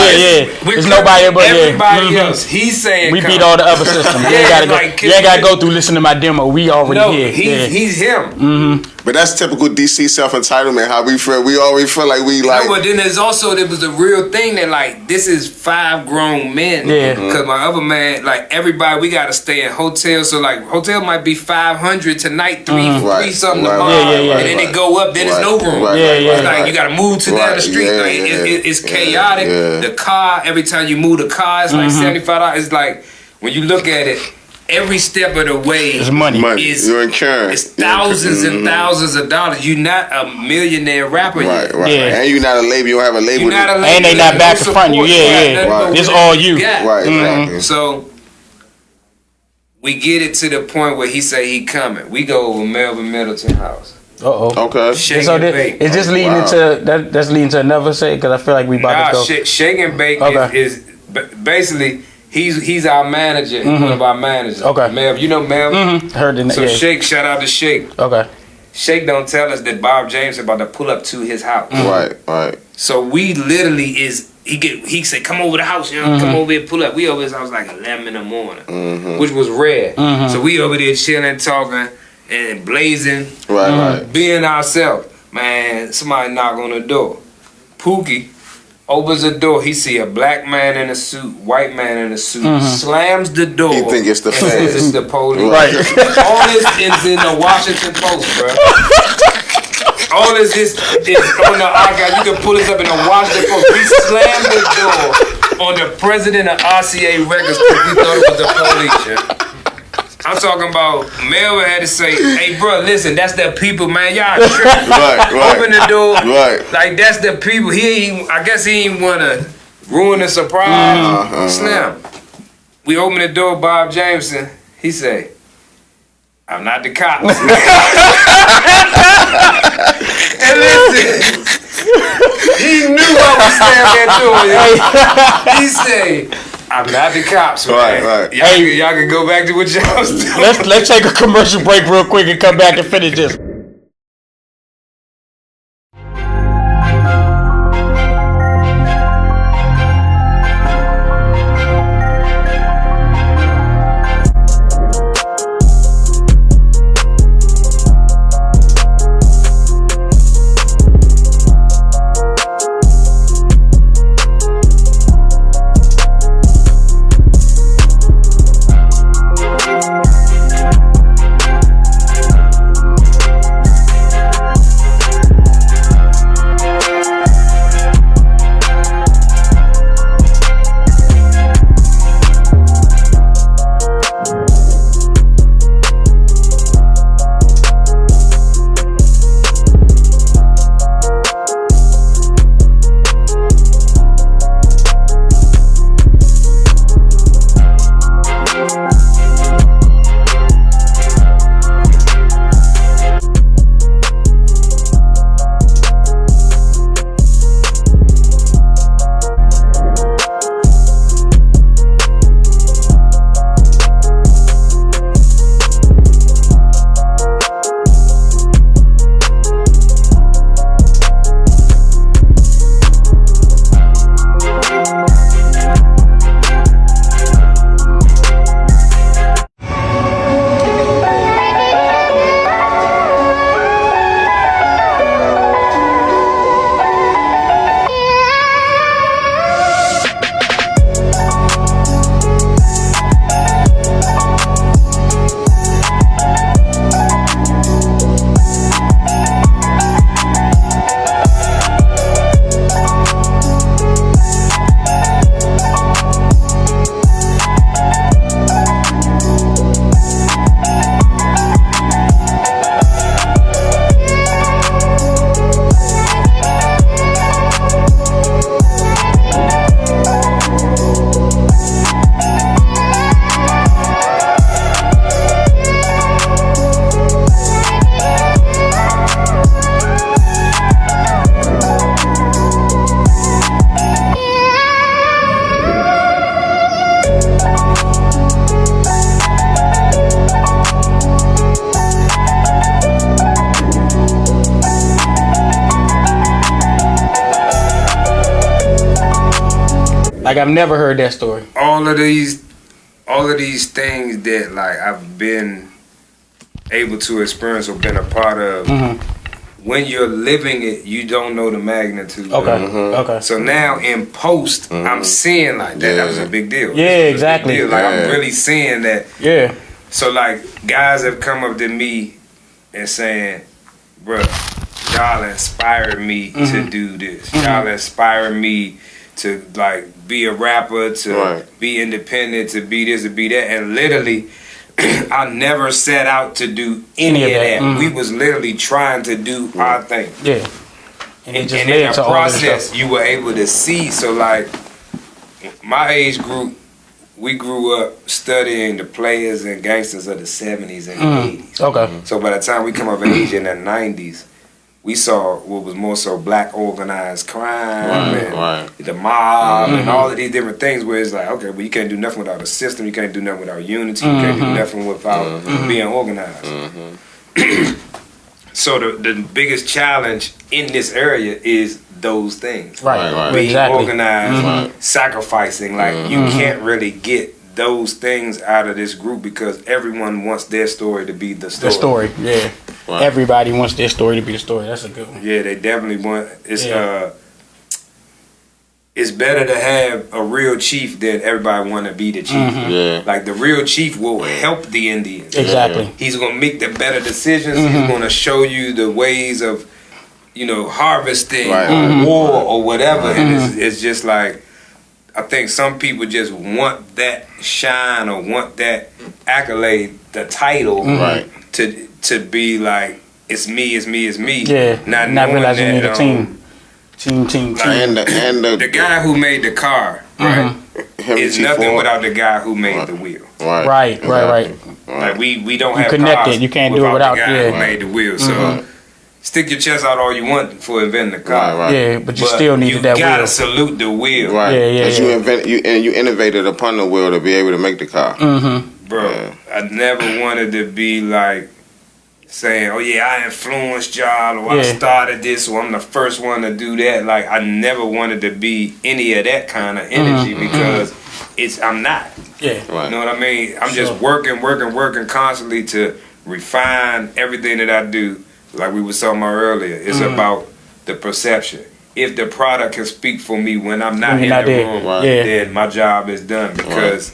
There's nobody but everybody else. He's saying we beat all the other systems. You ain't gotta go through listen to my demo. We already here. He's him. But that's typical DC self-entitlement, how we feel. We always feel like we like... No, but then there was a real thing that, like, this is 5 grown men. Because my other man, like, everybody, we got to stay in hotels. So, like, hotel might be 500 tonight, 3 something tomorrow. And then it go up, then there's no room. It's like, you got to move to down the street. It's chaotic. The car, every time you move the car, it's like $75. It's like, when you look at it, every step of the way is money. You're incurring. It's thousands and thousands of dollars. You're not a millionaire rapper yet. And you're not a label. You don't have a label. And they not back to front you. It's all you. Exactly. So we get it to the point where he say he coming. We go over Melvin Middleton house. Okay. Shake and bake. Is this leading into that's leading to another say? Because I feel like we about to go. Shake and bake is basically. He's our manager, one of our managers. Melv, you know Melv? Heard the So Shake, shout out to Shake. Shake don't tell us that Bob James about to pull up to his house. Right. So we literally he said, come over the house, come over here, pull up. We over his house like 11 in the morning, which was rare. So we over there chilling, talking, and blazing, being ourselves. Man, somebody knock on the door. Pookie opens the door. He see a black man in a suit, white man in a suit, slams the door. He think it's the and says it's the police. All this is in the Washington Post, bro. All this is on the archive. You can pull this up in the Washington Post. He slammed the door on the president of RCA Records because we thought it was the police. Yeah? I'm talking about Melvin had to say, hey, bro, listen, that's the people, man. Y'all tripping. Open the door. Like, that's the people. I guess he didn't want to ruin the surprise. Slim. We open the door, Bob Jameson. He say, I'm not the cops. And listen, he knew what was standing there doing. He say, I'm not the cops, man. Y'all can go back to what y'all was doing. Let's take a commercial break real quick and come back and finish this. Like I've never heard that story. All of these things that like I've been able to experience or been a part of. When you're living it, you don't know the magnitude. Okay. So now in post, I'm seeing like that. That was a big deal. Yeah, exactly. Like I'm really seeing that. Yeah. So like guys have come up to me and saying, "Bro, y'all inspired me to do this. Y'all inspired me to like be a rapper, to be independent, to be this, to be that." And literally, I never set out to do any of that. We was literally trying to do our thing. Yeah. And in the process, you were able to see. So like, my age group, we grew up studying the players and gangsters of the 70s and 80s. Okay. So by the time we come of age in the 90s, we saw what was more so black organized crime and the mob and all of these different things where it's like, okay, well, you can't do nothing without a system. You can't do nothing without unity. You can't do nothing without being organized. So the biggest challenge in this area is those things. Being organized, sacrificing. Like, you can't really get those things out of this group because everyone wants their story to be the story. The story, yeah. Everybody wants their story to be the story. That's a good one. Yeah, they definitely want. It's better to have a real chief than everybody want to be the chief. Like the real chief will help the Indians. Exactly. He's gonna make the better decisions. He's gonna show you the ways of, harvesting or war or whatever. And it's just like, I think some people just want that shine or want that accolade, the title, to be like, it's me. Yeah, not realizing you're the team. Team. And the guy who made the car, is nothing without the guy who made the wheel. Right. Like we don't have connected. cars You can't do it without the guy who made the wheel. So stick your chest out all you want for inventing the car. Yeah, but you still needed that wheel. You gotta salute the wheel. Because you innovated upon the wheel to be able to make the car. Bro, I never wanted to be like saying, "Oh yeah, I influenced y'all," or "I started this," or "I'm the first one to do that." Like, I never wanted to be any of that kind of energy because I'm not. Yeah. You know what I mean? I'm just working constantly to refine everything that I do. Like we were talking about earlier, it's about the perception. If the product can speak for me when I'm not in the room, then my job is done. Because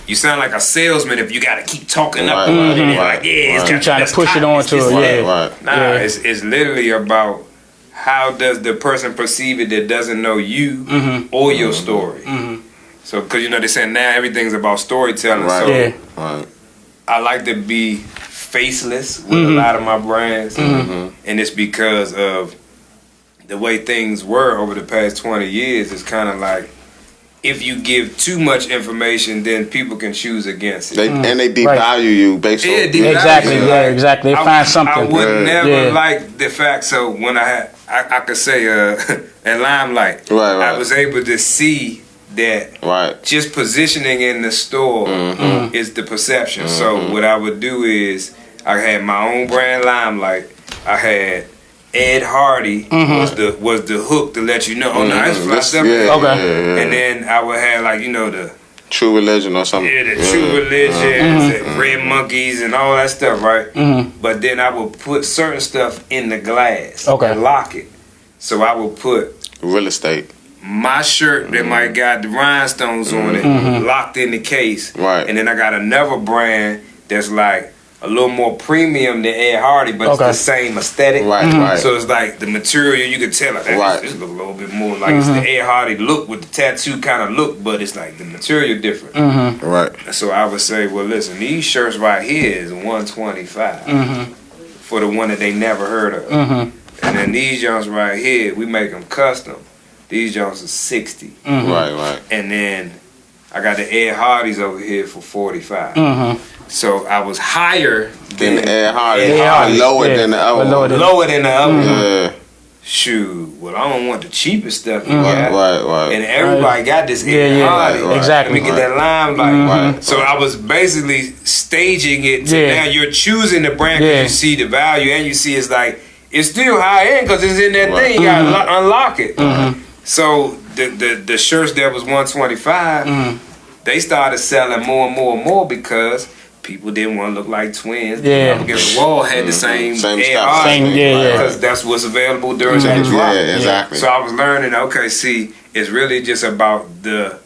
you sound like a salesman if you got to keep talking up about it. Like, it's trying to push it onto it. Nah, it's literally about how does the person perceive it that doesn't know you or your story. So, because they say now everything's about storytelling. So I like to be faceless with a lot of my brands, and it's because of the way things were over the past 20 years. It's kind of like, if you give too much information, then people can choose against it. And they devalue you based on exactly. They find something. I would never like the fact. So when I could say at Limelight, I was able to see that just positioning in the store is the perception. So what I would do is, I had my own brand Limelight. I had Ed Hardy was the hook to let you know, oh no, it's fly stuff. And then I would have like, the True Religion or something. Yeah, the True Religions and Red Monkeys and all that stuff, right? But then I would put certain stuff in the glass and lock it. So I would put real estate. My shirt that might got the rhinestones on it, locked in the case. And then I got another brand that's like a little more premium than Ed Hardy, but it's the same aesthetic. So it's like the material, you can tell, like, this look a little bit more like it's the Ed Hardy look with the tattoo kind of look, but it's like the material different. So I would say, well, listen, these shirts right here is $125 for the one that they never heard of. And then these joints right here, we make them custom. These joints are $60. And then I got the Ed Hardys over here for $45. So I was higher than Ed Hardy, lower than the other one. Lower than the other one. Shoot, well, I don't want the cheapest stuff you got. And everybody got this Ed Hardy. Exactly. Let me get that Limelight. So I was basically staging it to now you're choosing the brand because you see the value and you see it's like, it's still high end because it's in that thing. You gotta unlock it. So the shirts that was $125, they started selling more and more and more because people didn't want to look like twins. Yeah. Up against the wall had the same stuff. because that's what's available during that drop. Yeah, exactly. So I was learning, okay, see, it's really just about the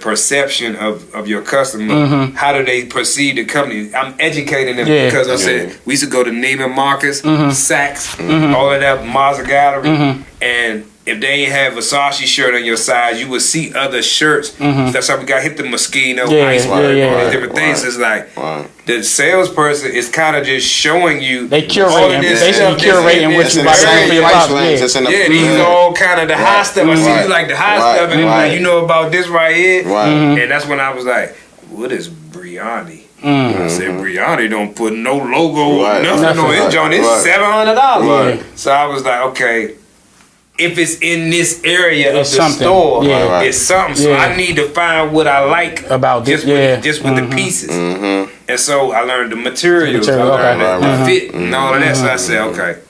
perception of your customer. How do they perceive the company? I'm educating them because I said we used to go to Neiman Marcus, Saks, all of that, Mazda Gallery, and if they ain't have a Versace shirt on your size, you would see other shirts. That's how we got hit the Moschino, Iceberg, all these different things. It's like the salesperson is kind of just showing you. They curating, basically curating what you like for your product. These are all kind of the high stuff. I see you like the high stuff, and like, you know about this right here. And that's when I was like, what is Briani? I said, Briani don't put no logo, nothing on his joint. It's $700. So I was like, okay, if it's in this area of the store, it's something. So I need to find what I like about just with the pieces. And so I learned the materials, I learned the fit and all of that. So I said, okay,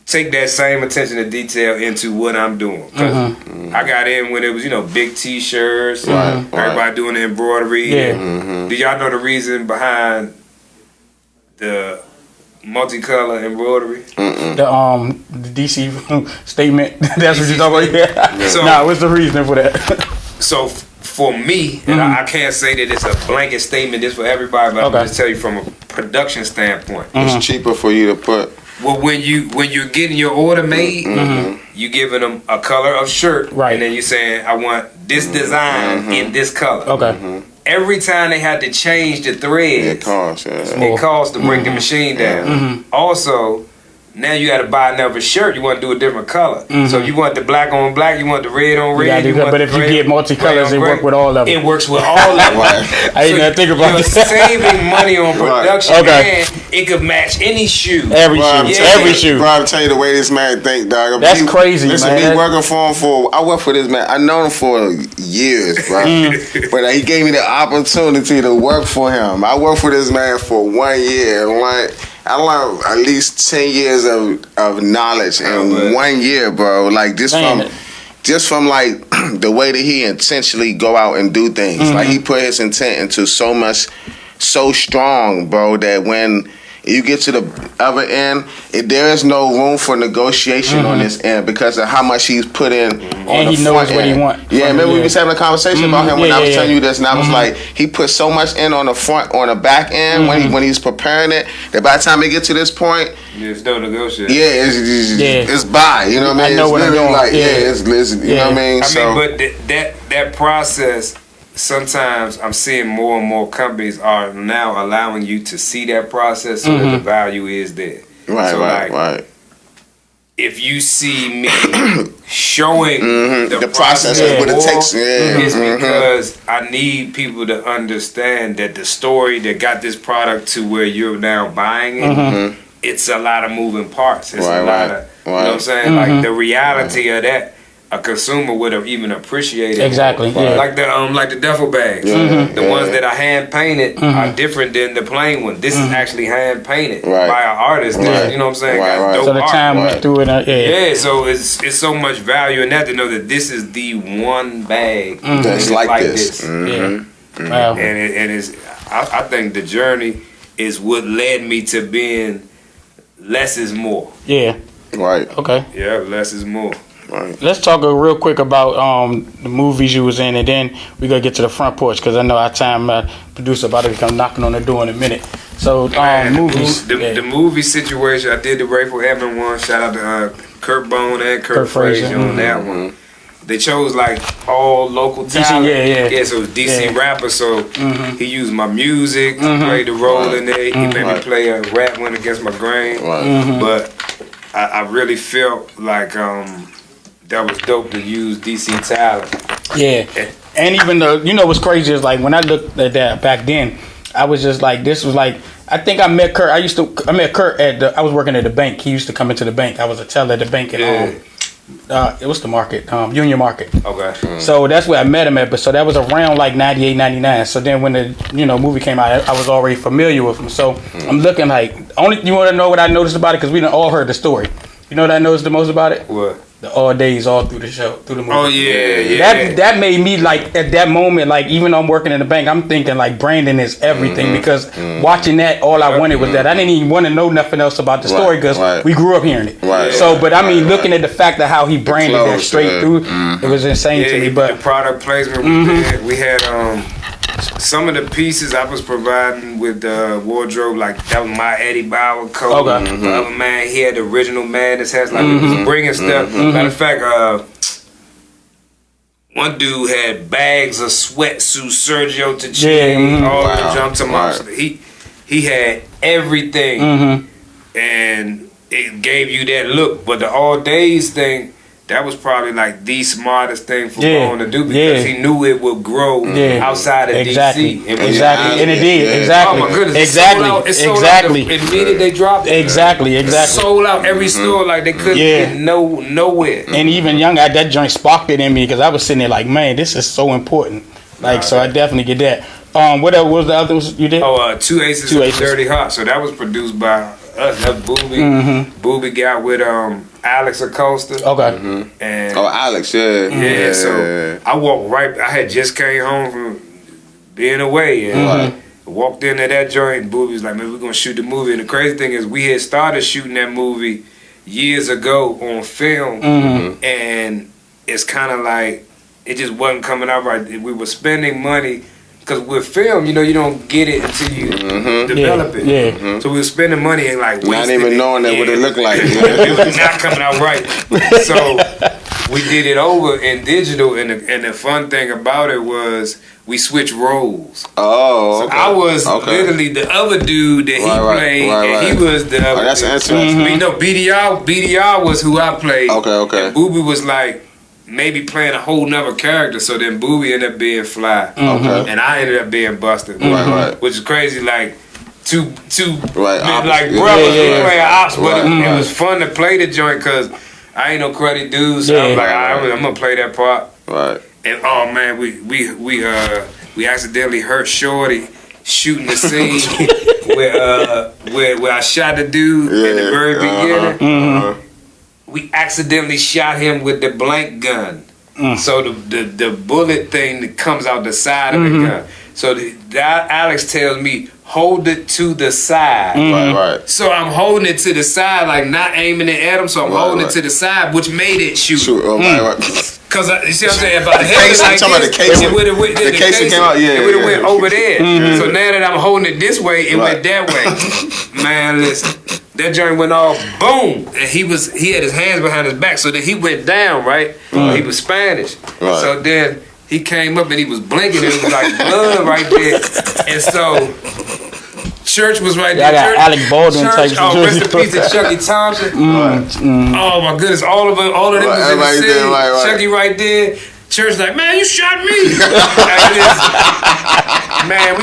take that same attention to detail into what I'm doing. Cause I got in when it was, big T-shirts, everybody doing the embroidery. Do y'all know the reason behind the multicolor embroidery? The DC statement. That's what you're talking about. Yeah. What's the reason for that? So for me, and I can't say that it's a blanket statement. This for everybody, but I'm just tell you from a production standpoint. It's cheaper for you to put. Well, when you're getting your order made, you giving them a color of shirt, and then you saying, I want this design in this color. Okay. Every time they had to change the threads, it costs to break the machine down. Also, now you got to buy another shirt. You want to do a different color. So you want the black on black, you want the red on red. But if you get multicolors, it works with all of them. It works with all of them. I didn't even think about that. You're saving money on production, and it could match any shoe. Every shoe. Bro, I'll tell you the way this man think, dog. That's crazy, listen, man. Me working for him I worked for this man. I known him for years, bro. But he gave me the opportunity to work for him. I worked for this man for 1 year. I learned at least 10 years of knowledge in 1 year, bro. Like just from like the way that he intentionally go out and do things. Like he put his intent into so strong, bro, that when you get to the other end, there is no room for negotiation on this end because of how much he's put in on the front end. And he knows what he wants. Yeah, remember we was having a conversation about him when I was telling you this, and I was like, he put so much in on the back end when he's preparing it, that by the time he get to this point, there's no negotiation. Yeah, it's by. You know what I mean? I know what I'm doing. Like, it's you know what I mean? But that process. Sometimes I'm seeing more and more companies are now allowing you to see that process so that the value is there. Right. If you see me showing the process of what it takes, it's because I need people to understand that the story that got this product to where you're now buying it, it's a lot of moving parts. It's a lot of, you know what I'm saying? Like the reality of that. A consumer would have even appreciated exactly, like the duffel bags. The ones that are hand painted are different than the plain one. This is actually hand painted by an artist. That, you know what I'm saying? Got dope so the time went through it. So it's so much value in that to know that this is the one bag that's like this. Wow. And it's I think the journey is what led me to being less is more. Yeah. Right. Okay. Yeah, less is more. Right. Let's talk real quick about the movies you was in, and then we gotta get to the front porch because I know our time producer about to come knocking on the door in a minute. So movies. The movie situation. I did the Rayful Edmond one. Shout out to Kurt Bone and Kurt Frazier on that one. They chose like all local talent. Yeah, so it was DC rapper. So he used my music, played the role in there. He made me play a rap one against my grain. But I really felt like that was dope to use DC talent. Yeah. And even though, what's crazy is like when I looked at that back then, I was just like, this was like, I think I met Kurt. I met Kurt I was working at the bank. He used to come into the bank. I was a teller at the bank at it was the market, Union Market. Okay. So that's where I met him at. But so that was around like 98, 99. So then when the movie came out, I was already familiar with him. So I'm looking like, you want to know what I noticed about it? Because we done all heard the story. You know what I noticed the most about it? What? the all days all through the show, through the movie. Oh yeah. That made me like at that moment, like even though I'm working in the bank, I'm thinking like Brandon is everything because watching that, all I wanted was that. I didn't even want to know nothing else about the story because we grew up hearing it. Right. So, but I mean, looking at the fact of how he branded that straight through, it was insane to me. But the product placement we had some of the pieces I was providing with the wardrobe, like that was my Eddie Bauer coat. Okay. The other man, he had the original Madness hats, like we was bringing stuff. Matter of fact, one dude had bags of sweatsuits, Sergio Tacchini, all the jump to monster. He had everything, and it gave you that look. But the all days thing, that was probably like the smartest thing for Bone to do because he knew it would grow outside of DC. And it did. Exactly. Oh my goodness. Exactly. Exactly. Immediately they dropped it. Exactly. Sold out every store like they couldn't get nowhere. And even young, that joint sparked it in me because I was sitting there like, man, this is so important. Like, so I definitely get that. What else was the other ones you did? Oh, Two Aces of Dirty Heart. So that was produced by us. That's Booby. Booby got with Alex Acosta. Okay. And Alex, yeah. So I walked right. I had just came home from being away and walked into that joint. And Booby was like, "Man, we're gonna shoot the movie." And the crazy thing is, we had started shooting that movie years ago on film, and it's kind of like it just wasn't coming out right. We were spending money. Because with film, you know, you don't get it until you develop it. Yeah. So we were spending money and like not even knowing that what it looked like. It was not coming out right. So we did it over in digital, and the fun thing about it was we switched roles. Oh, okay. So I was literally the other dude that he played, and he was the other. That's interesting. But you know, BDR was who I played. Okay. And Booby was like maybe playing a whole nother character, so then Booby ended up being Fly, and I ended up being Buster, which is crazy. Like two like brothers playing ops, but it was fun to play the joint because I ain't no cruddy dude, so I'm like, I'm gonna play that part. Right. And oh man, we accidentally hurt Shorty shooting the scene where I shot the dude in the very beginning. We accidentally shot him with the blank gun. So the bullet thing that comes out the side of the gun. So Alex tells me, hold it to the side. Right. So I'm holding it to the side, like not aiming it at him. So I'm holding it to the side, which made it shoot. Cause you see what I'm saying about the case, like the case came out. It would have went over there. So now that I'm holding it this way, it went that way. Man, listen. That joint went off, boom, and he had his hands behind his back, so then he went down, right? He was Spanish. So then he came up and he was blinking, and it was like blood right there. And so Church was right there. I got Alec Baldwin type. Rest in peace to Chucky Thompson. Oh my goodness, all of them was in the city. Chucky right there. Church like, man, you shot me. Man,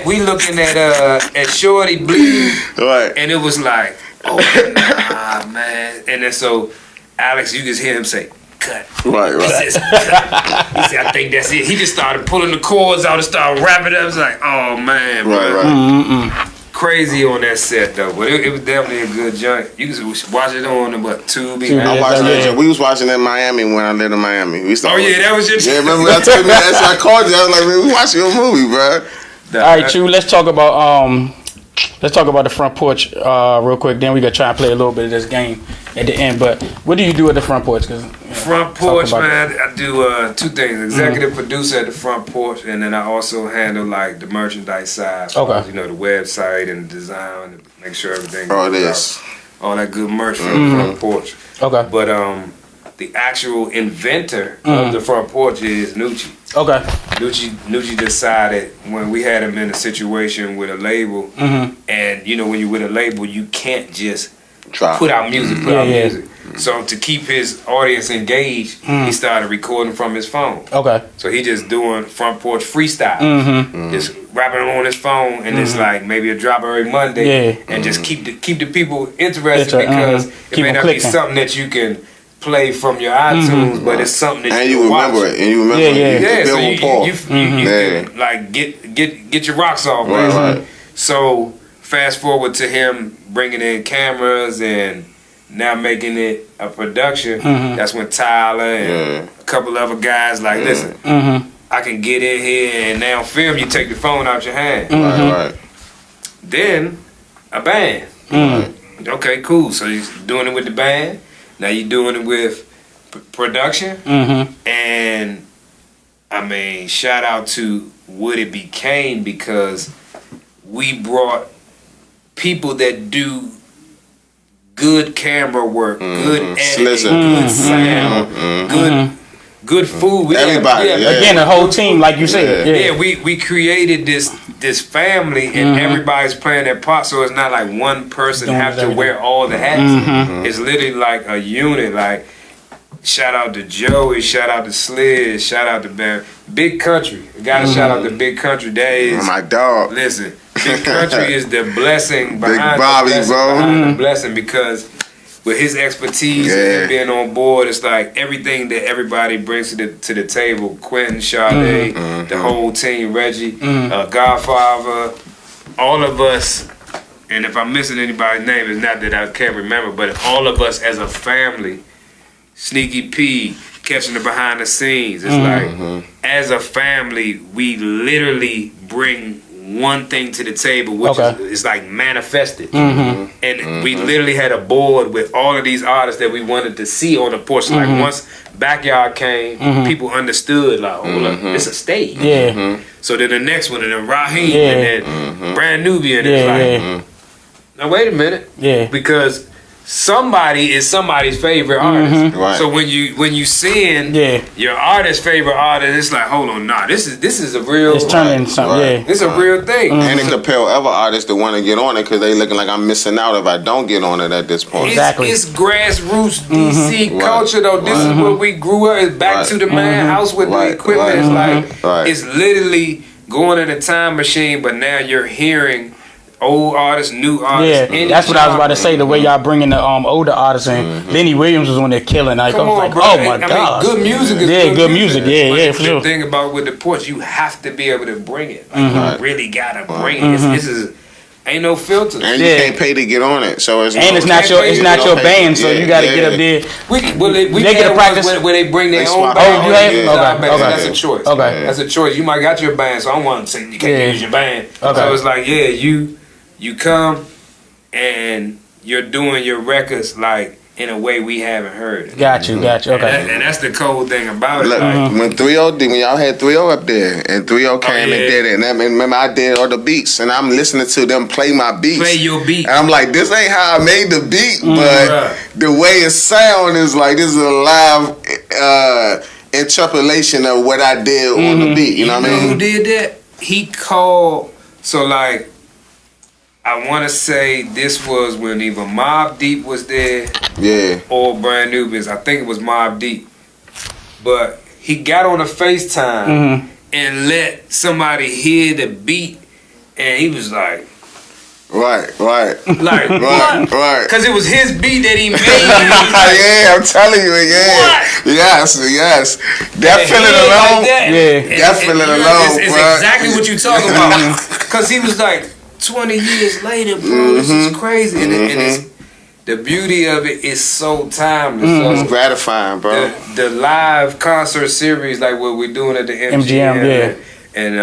we looking at Shorty bleeding, and it was like, oh nah, man. And then so Alex, you just hear him say, cut. He says, cut. He said, I think that's it. He just started pulling the cords out and started wrapping it up. It's like, oh man, bro. Crazy on that set though, but it was definitely a good joint. You can watch it on Tubi. I watched it. We was watching in Miami when I lived in Miami. That was your. Yeah, remember I told you that's why I called you. I was like, man, we watching your movie, bro. All right, Choo. Let's talk about the Front Porch real quick. Then we gonna try and play a little bit of this game at the end. But what do you do at the Front Porch? Front Porch, man, I do two things: executive producer at the Front Porch, and then I also handle like the merchandise side. You know, the website and the design, and make sure everything. All that good merch from the Front Porch. Okay. But the actual inventor of the Front Porch is Nucci. Okay. Nucci decided when we had him in a situation with a label, and you know when you're with a label, you can't just put out music. So to keep his audience engaged, he started recording from his phone. Okay. So he just doing Front Porch freestyle, just rapping on his phone, and it's like maybe a drop every Monday, and just keep the people interested because it may not be something that you can play from your iTunes, but it's something that you remember watch. And you remember it. So you can like get your rocks off, basically. So fast forward to him bringing in cameras and now making it a production. That's when Tyler and a couple other guys like, listen, I can get in here and now film. You take the phone out your hand. Right. Then a band. Okay, cool. So you're doing it with the band. Now you're doing it with production. And I mean, shout out to what it became, because we brought people that do good camera work, good editing, good sound, good food. Everybody, again, the whole team, like you said. Yeah, we created this family, and everybody's playing their part, so it's not like one person have to wear all the hats. It's literally like a unit. Like, shout out to Joey, shout out to Sliz, shout out to Big Country. Gotta shout out to Big Country. That is my dog. Listen, Big Country is the blessing behind Big Bobby, the blessing, because with his expertise and being on board, it's like everything that everybody brings to the table. Quentin, Sade, the whole team, Reggie, Godfather, all of us. And if I'm missing anybody's name, it's not that I can't remember, but all of us as a family, Sneaky P, catching the behind the scenes. It's like, as a family, we literally bring one thing to the table, which is like manifested. And we literally had a board with all of these artists that we wanted to see on the porch. Like, once Backyard came, people understood, like, hold up, it's a stage. So then the next one, and then Raheem, and then Brand Nubian, and it's like, now wait a minute. Because somebody is somebody's favorite artist. So when you seeing your artist's favorite artist, it's like, hold on, this is a real. It's turning something. It's a real thing. And it compel other artists to want to get on it, because they looking like I'm missing out if I don't get on it at this point. It's grassroots DC culture though. This is where we grew up. It's back to the man house with the equipment. It's like it's literally going in a time machine, but now you're hearing old artists, new artists. That's what I was about to say. The way y'all bringing the older artists in. Lenny Williams was on there killing. Like, I was like, oh my god, good music is good music. For sure. The thing about with the porch, you have to be able to bring it. Like, you really gotta bring it. This is ain't no filter. And you can't pay to get on it, so it's it's not your band, so you got to get up there. We get a practice where they bring their own band. That's a choice. That's a choice. You might got your band, so I don't want to say you can't use your band. So it's like, you come and you're doing your records like in a way we haven't heard it. Got you. Okay. And that's the cool thing about it. Look, when 3-0 when y'all had 3-0 up there, and 3-0 came and did it, and I remember I did all the beats, and I'm listening to them play my beats. Play your beat. And I'm like, this ain't how I made the beat, but the way it sound is like this is a live interpolation of what I did on the beat. You know what I mean? Who did that? He called. So like, I want to say this was when either Mobb Deep was there, or Brand Nubians. I think it was Mobb Deep, but he got on a FaceTime and let somebody hear the beat, and he was like, right, like right, because it was his beat that he made. I'm telling you, yes, that feeling alone, that feeling alone, it's exactly what you talking about, because he was like, 20 years later, bro, this is crazy. And it's, the beauty of it is so timeless. So it's gratifying, bro. The live concert series, like what we're doing at the MGM and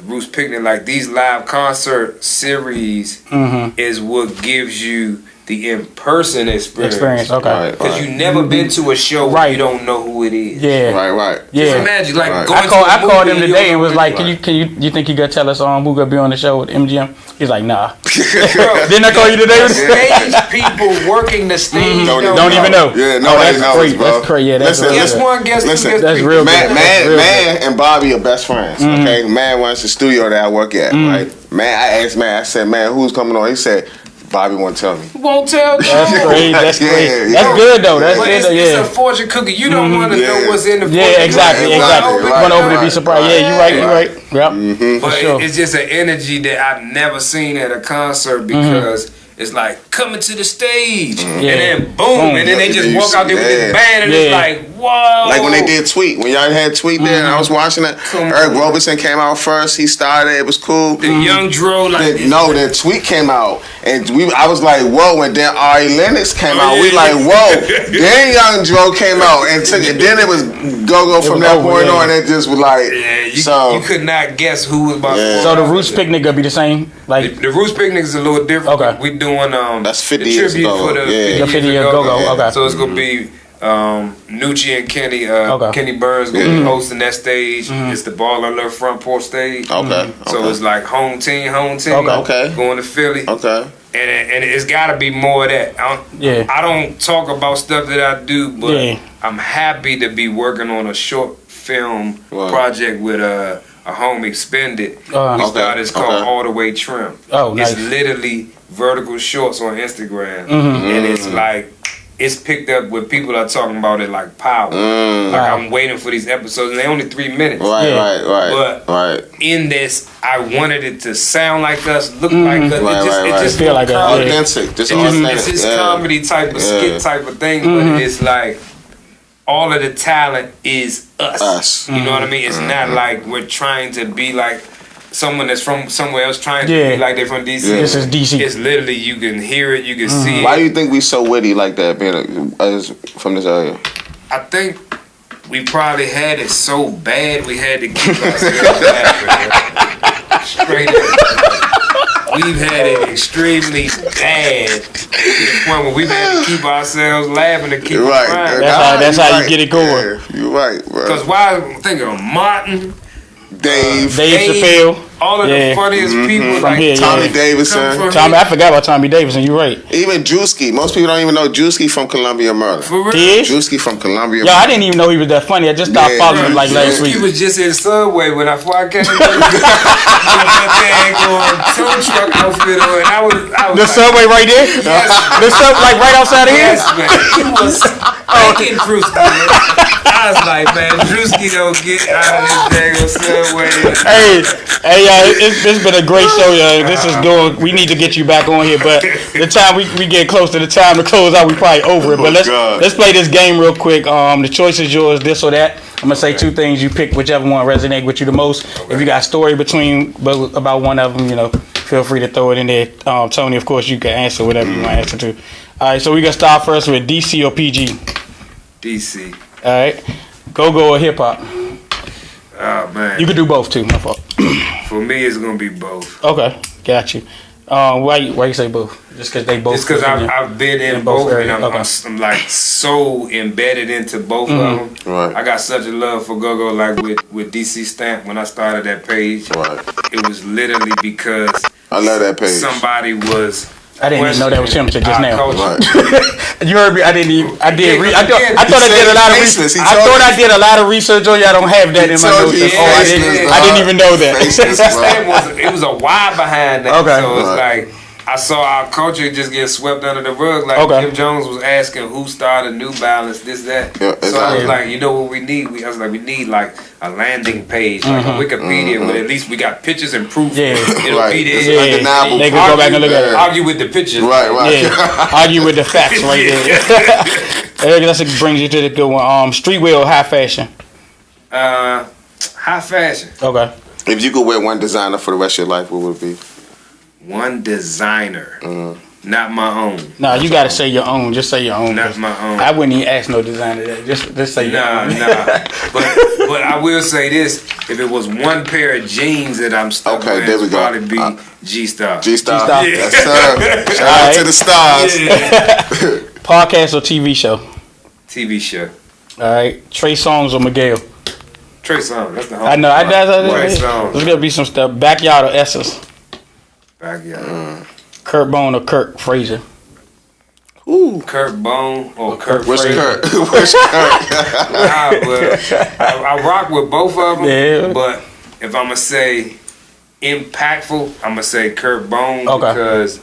Roots Picnic, like these live concert series is what gives you the in-person experience. Okay. Because you never been to a show where you don't know who it is. Right. Just imagine, like, going I called him today and was like, you think you gonna tell us who gonna be on the show with MGM? He's like, nah. Didn't I call you today? Stage people working the stage don't even know. Yeah, nobody knows, bro. That's crazy. Guess one, guess two, that's real. Man and Bobby are best friends. Okay, Man runs the studio that I work at. Right, Man, I asked Man, I said, man, who's coming on? He said, Bobby won't tell me. Won't tell you. That's great. That's great. That's good though. That's good. It's a fortune cookie. You don't want to know what's in the fortune. Yeah, exactly. You want to open to be surprised. Yeah, you're right. Yep. But it's just an energy that I've never seen at a concert, because it's like coming to the stage and then boom, and then they just walk out there with this band and it's like, Whoa! Like when they did Tweet, when y'all had Tweet there, and I was watching it. Eric Roberson came out first. He started. It was cool. The Young Dro, then Tweet came out, and I was like, whoa. And then Ari Lennox came out. We like, whoa. Then Young Dro came out and took it. Then it was go from that point on. It just was like, you could not guess who was about. Yeah. So the Roots Picnic gonna be the same. Like the Roots Picnic is a little different. Okay. We doing that's 50 the years tribute ago. for the 50 year go. Okay. So it's gonna be Nucci and Kenny. Kenny Burns gonna be hosting that stage. It's the Ball on the Front Porch stage. Okay. So it's like home team. Okay. Going to Philly. Okay. And it's got to be more of that. I don't talk about stuff that I do, but I'm happy to be working on a short film project with a homie, Spendit. We started. It's called All the Way Trim. Oh, nice. It's literally vertical shorts on Instagram, and it's like it's picked up where people are talking about it like power. Like I'm waiting for these episodes, and they're only 3 minutes. Right. But in this, I wanted it to sound like us, look like us. It just feel like authentic. It's this comedy type of skit type of thing, but it's like all of the talent is us. You know what I mean? It's not like we're trying to be like someone that's from somewhere else trying to be like they're from DC. This is DC. It's literally, you can hear it, you can see it. Why do you think we so witty like that, being from this area? I think we probably had it so bad we had to keep ourselves laughing. Straight up. We've had it extremely bad to the point where we've had to keep ourselves laughing to keep it crying. That's how you get it going. Yeah, you're right, bro. Because why I'm thinking of Martin, Dave Chappelle, all of the funniest people from like here, Tommy Davidson. I forgot about Tommy Davidson. You're right. Even Drewski. Most people don't even know Drewski from Columbia Murder. For real? He is? Drewski from Columbia Yo, I didn't even know he was that funny. I just started following him like last week. He was just in Subway when I came. With that tow truck outfit on. I was The like, Subway right there? Yes. The Subway like right outside of here? Yes, man. He was thanking Drewski, man. I was like, man, Drewski don't get out of this dang Subway. Hey, it's been a great show, yo. This is doing. We need to get you back on here, but the time we get close to the time to close out, we probably over it. But let's play this game real quick. The choice is yours, this or that. I'm gonna say two things. You pick whichever one resonate with you the most. If you got a story about one of them, feel free to throw it in there. Tony, of course, you can answer whatever you want to answer to. All right, so we gonna start first with DC or PG. DC. All right, go or hip hop. Oh man. You can do both too. My fault. For me, it's gonna be both. Okay, got you. Why you say both? Just because they both? Just because I've been in both, and I'm like so embedded into both of them. Right. I got such a love for Go-Go, like with DC Stamp when I started that page. Right. It was literally because I love that page. Somebody was. I didn't even know that was him until just now. Right. You heard me? I thought I did a lot of research. I thought I did a lot of research on you. I don't have that in my notes. I didn't even know that. It was a why behind that. Okay. So it's like I saw our culture just get swept under the rug. Like Jim Jones was asking who started New Balance, this, that. Yeah, exactly. So I was like, you know what we need? I was like, we need like a landing page, like a Wikipedia, but at least we got pictures and proof. Yeah. Right. Undeniable. They can go back and look at it. Argue with the pictures. Right. Yeah. Argue with the facts right there. That brings you to the good one. Streetwear or high fashion? High fashion. Okay. If you could wear one designer for the rest of your life, what would it be? One designer. Not my own. Nah, you gotta say your own. Just say your own. Not my own. I wouldn't even ask no designer that. Just say your own. But I will say this: if it was one pair of jeans that I'm stuck with, it would probably be G-Star. G-Star. Yes, sir. Shout out to the stars. Yeah. Podcast or TV show? TV show. All right. Trey Songz or Miguel? Trey Songz. That's the whole. I know. Trey Songz. There's gonna be some stuff. Backyard or Essence? Backyard. Kurt Bone or Kirk Frazier? Ooh. Kurt Bone or Kirk Where's Frazier? Kurt? Where's Kurt? I rock with both of them. Yeah. But if I'm gonna say impactful, I'm gonna say Kurt Bone because.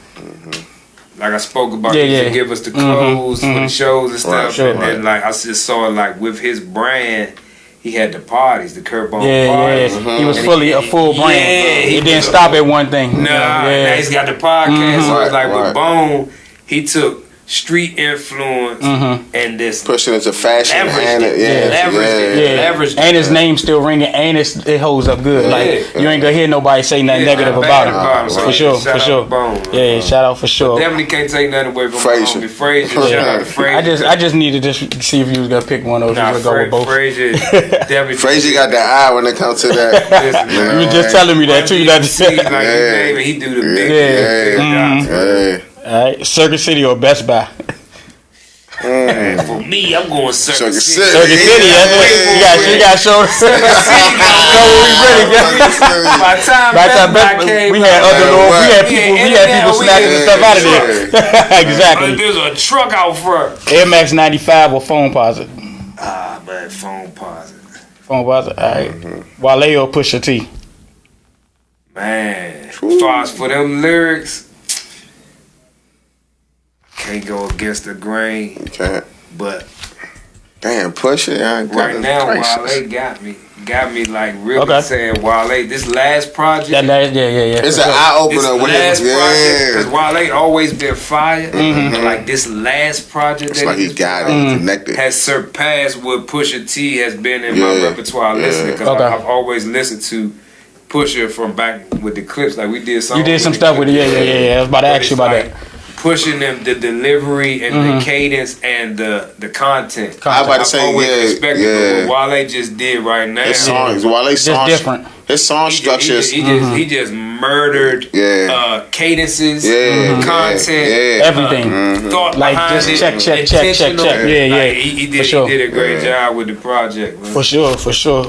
Like I spoke about, he can give us the clothes for the shows and stuff, and then like I just saw like with his brand, he had the parties, the Kurt Bone parties. He was fully a full brand. He didn't stop at one thing. Now he's got the podcast. So it's like with Bone, he took street influence and this pushing into fashion leverage. And his name still ringing, and it holds up good. Like you ain't gonna hear nobody say nothing negative about him. For sure. Yeah, shout out for sure. Definitely can't take nothing away from Frazier. Shout out to Frazier. I just needed to see if you was gonna pick one of those. Nah, go with both. Frazier definitely. Frazier got the eye when it comes to that. You were just telling me that too. He do the big. All right, Circuit City or Best Buy? For me, I'm going Circuit City. Circuit City, that's what you got to show. By the time we had people snatching the stuff out of there. Exactly. There's a truck out front. Air Max 95 or Phone Posit? Man, Phone Posit. Phone Posit, all right. Wale or Pusha T? Man, as far as for them lyrics, can't go against the grain. Okay. But damn, Pusha, right now, Wale got me like really saying Wale. This last project, it's an eye opener. Last project, because Wale always been fire. Like this last project, it's like he got it connected. Has surpassed what Pusha T has been in my repertoire listening. Because I've always listened to Pusha from back with the clips. Like we did some. You did some stuff with it, yeah. I was about to ask you about that. Pushing them the delivery and the cadence and the content. I was about to say, what Wale just did right now. His songs, Wale's songs, different. His song structures. He just murdered cadences, content, everything. Thought like just check. Yeah. He did a great job with the project. Man. For sure.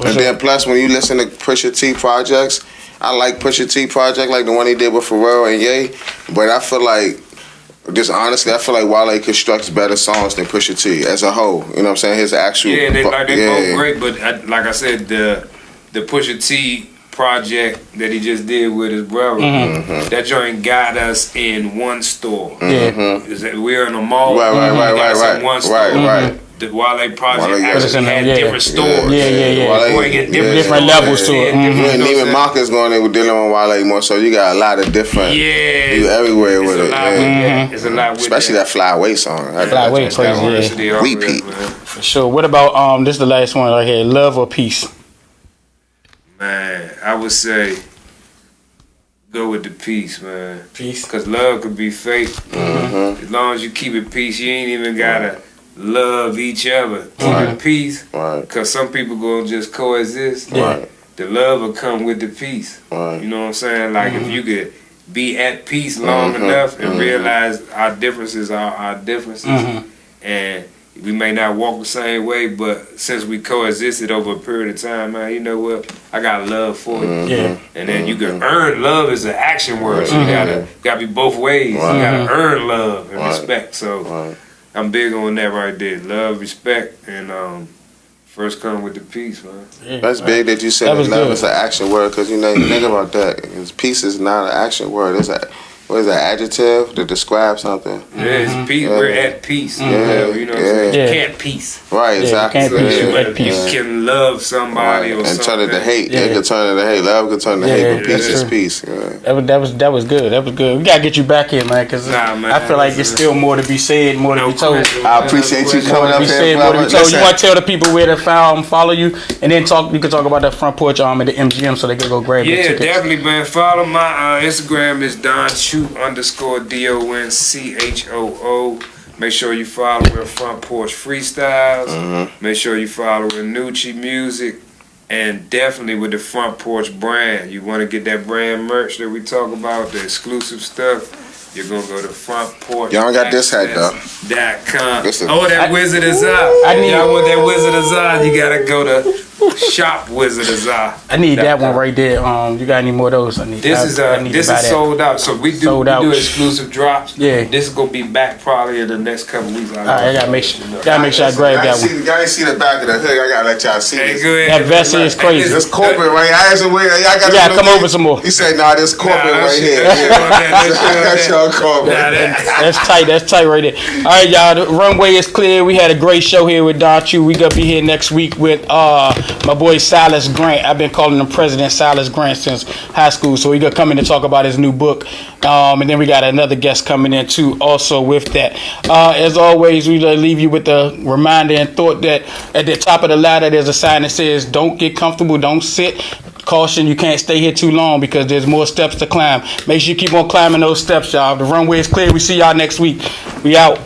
And then plus, when you listen to Pusha T projects, I like Pusha T project like the one he did with Pharrell and Ye, but I feel like. Just honestly, I feel like Wale constructs better songs than Pusha T as a whole. You know what I'm saying? His actual they both great, but like I said, the Pusha T project that he just did with his brother, that joint got us in one store. We're in a mall. Right. One store. Right. The Wale project actually had different stores. Different levels to it. Neiman Marcus going in with dealing with Wale more, so you got a lot of different. You everywhere with it. It's a lot with especially that Fly Away song. Fly Away crazy. Repeat. For sure. What about this is the last one right here? Love or Peace? Man, I would say go with the peace, man. Peace. Because love could be fake. As long as you keep it peace, you ain't even gotta love each other. Keep it peace. Because some people gonna just coexist. The love will come with the peace. You know what I'm saying? Like if you could be at peace long enough and realize our differences are our differences. And we may not walk the same way, but since we coexisted over a period of time, man, you know what? I got love for you. And then you can earn love is an action word. So you gotta be both ways. You gotta earn love and respect. So I'm big on that right there. Love, respect, and first come with the peace, man. That's big that you said that love is an action word, because you know, you think about that. Peace is not an action word. It's what is that, adjective to describe something? It's peace. We're at peace. You know what I'm saying? You can't peace. Right, exactly. You can love somebody or something. And turn it to hate. It can turn it to hate. Love can turn to hate, but peace is peace. That was good. We gotta get you back here, man, because I feel like there's still more to be said, more to be told. I appreciate you coming up here. You want to tell the people where to follow you, and then you can talk about that Front Porch at the MGM so they can go grab your tickets. Yeah, definitely, man. Follow my Instagram is Don_DONCHOO. Make sure you follow with Front Porch Freestyles. Make sure you follow with Nucci Music. And definitely with the Front Porch brand. You want to get that brand merch that we talk about, the exclusive stuff, you're going to go to Front Porch. Y'all got this hat, though. That Wizard is up. Y'all want that Wizard is up, you got to go to Shop Wizard is up. I need that one right there. You got any more of those? This is sold out. So we do exclusive drops. Yeah. This is gonna be back probably in the next couple weeks. All right, I gotta make sure I grab that one. Y'all ain't see the back of the hood. I gotta let y'all see this. That vest is crazy. This corporate right here. I asked him where y'all got. Yeah, come over some more. He said, "Nah, this corporate right here." That's y'all corporate. That's tight right there. All right, y'all. The runway is clear. We had a great show here with Don Choo. We gonna be here next week with my boy Silas Grant. I've been calling him President Silas Grant since high school. So he gonna come in to talk about his new book. And then we got another guest coming in too, also with that. As always, we leave you with the reminder and thought that at the top of the ladder there's a sign that says, "Don't get comfortable, don't sit. Caution, you can't stay here too long because there's more steps to climb." Make sure you keep on climbing those steps, y'all. The runway is clear. We see y'all next week. We out.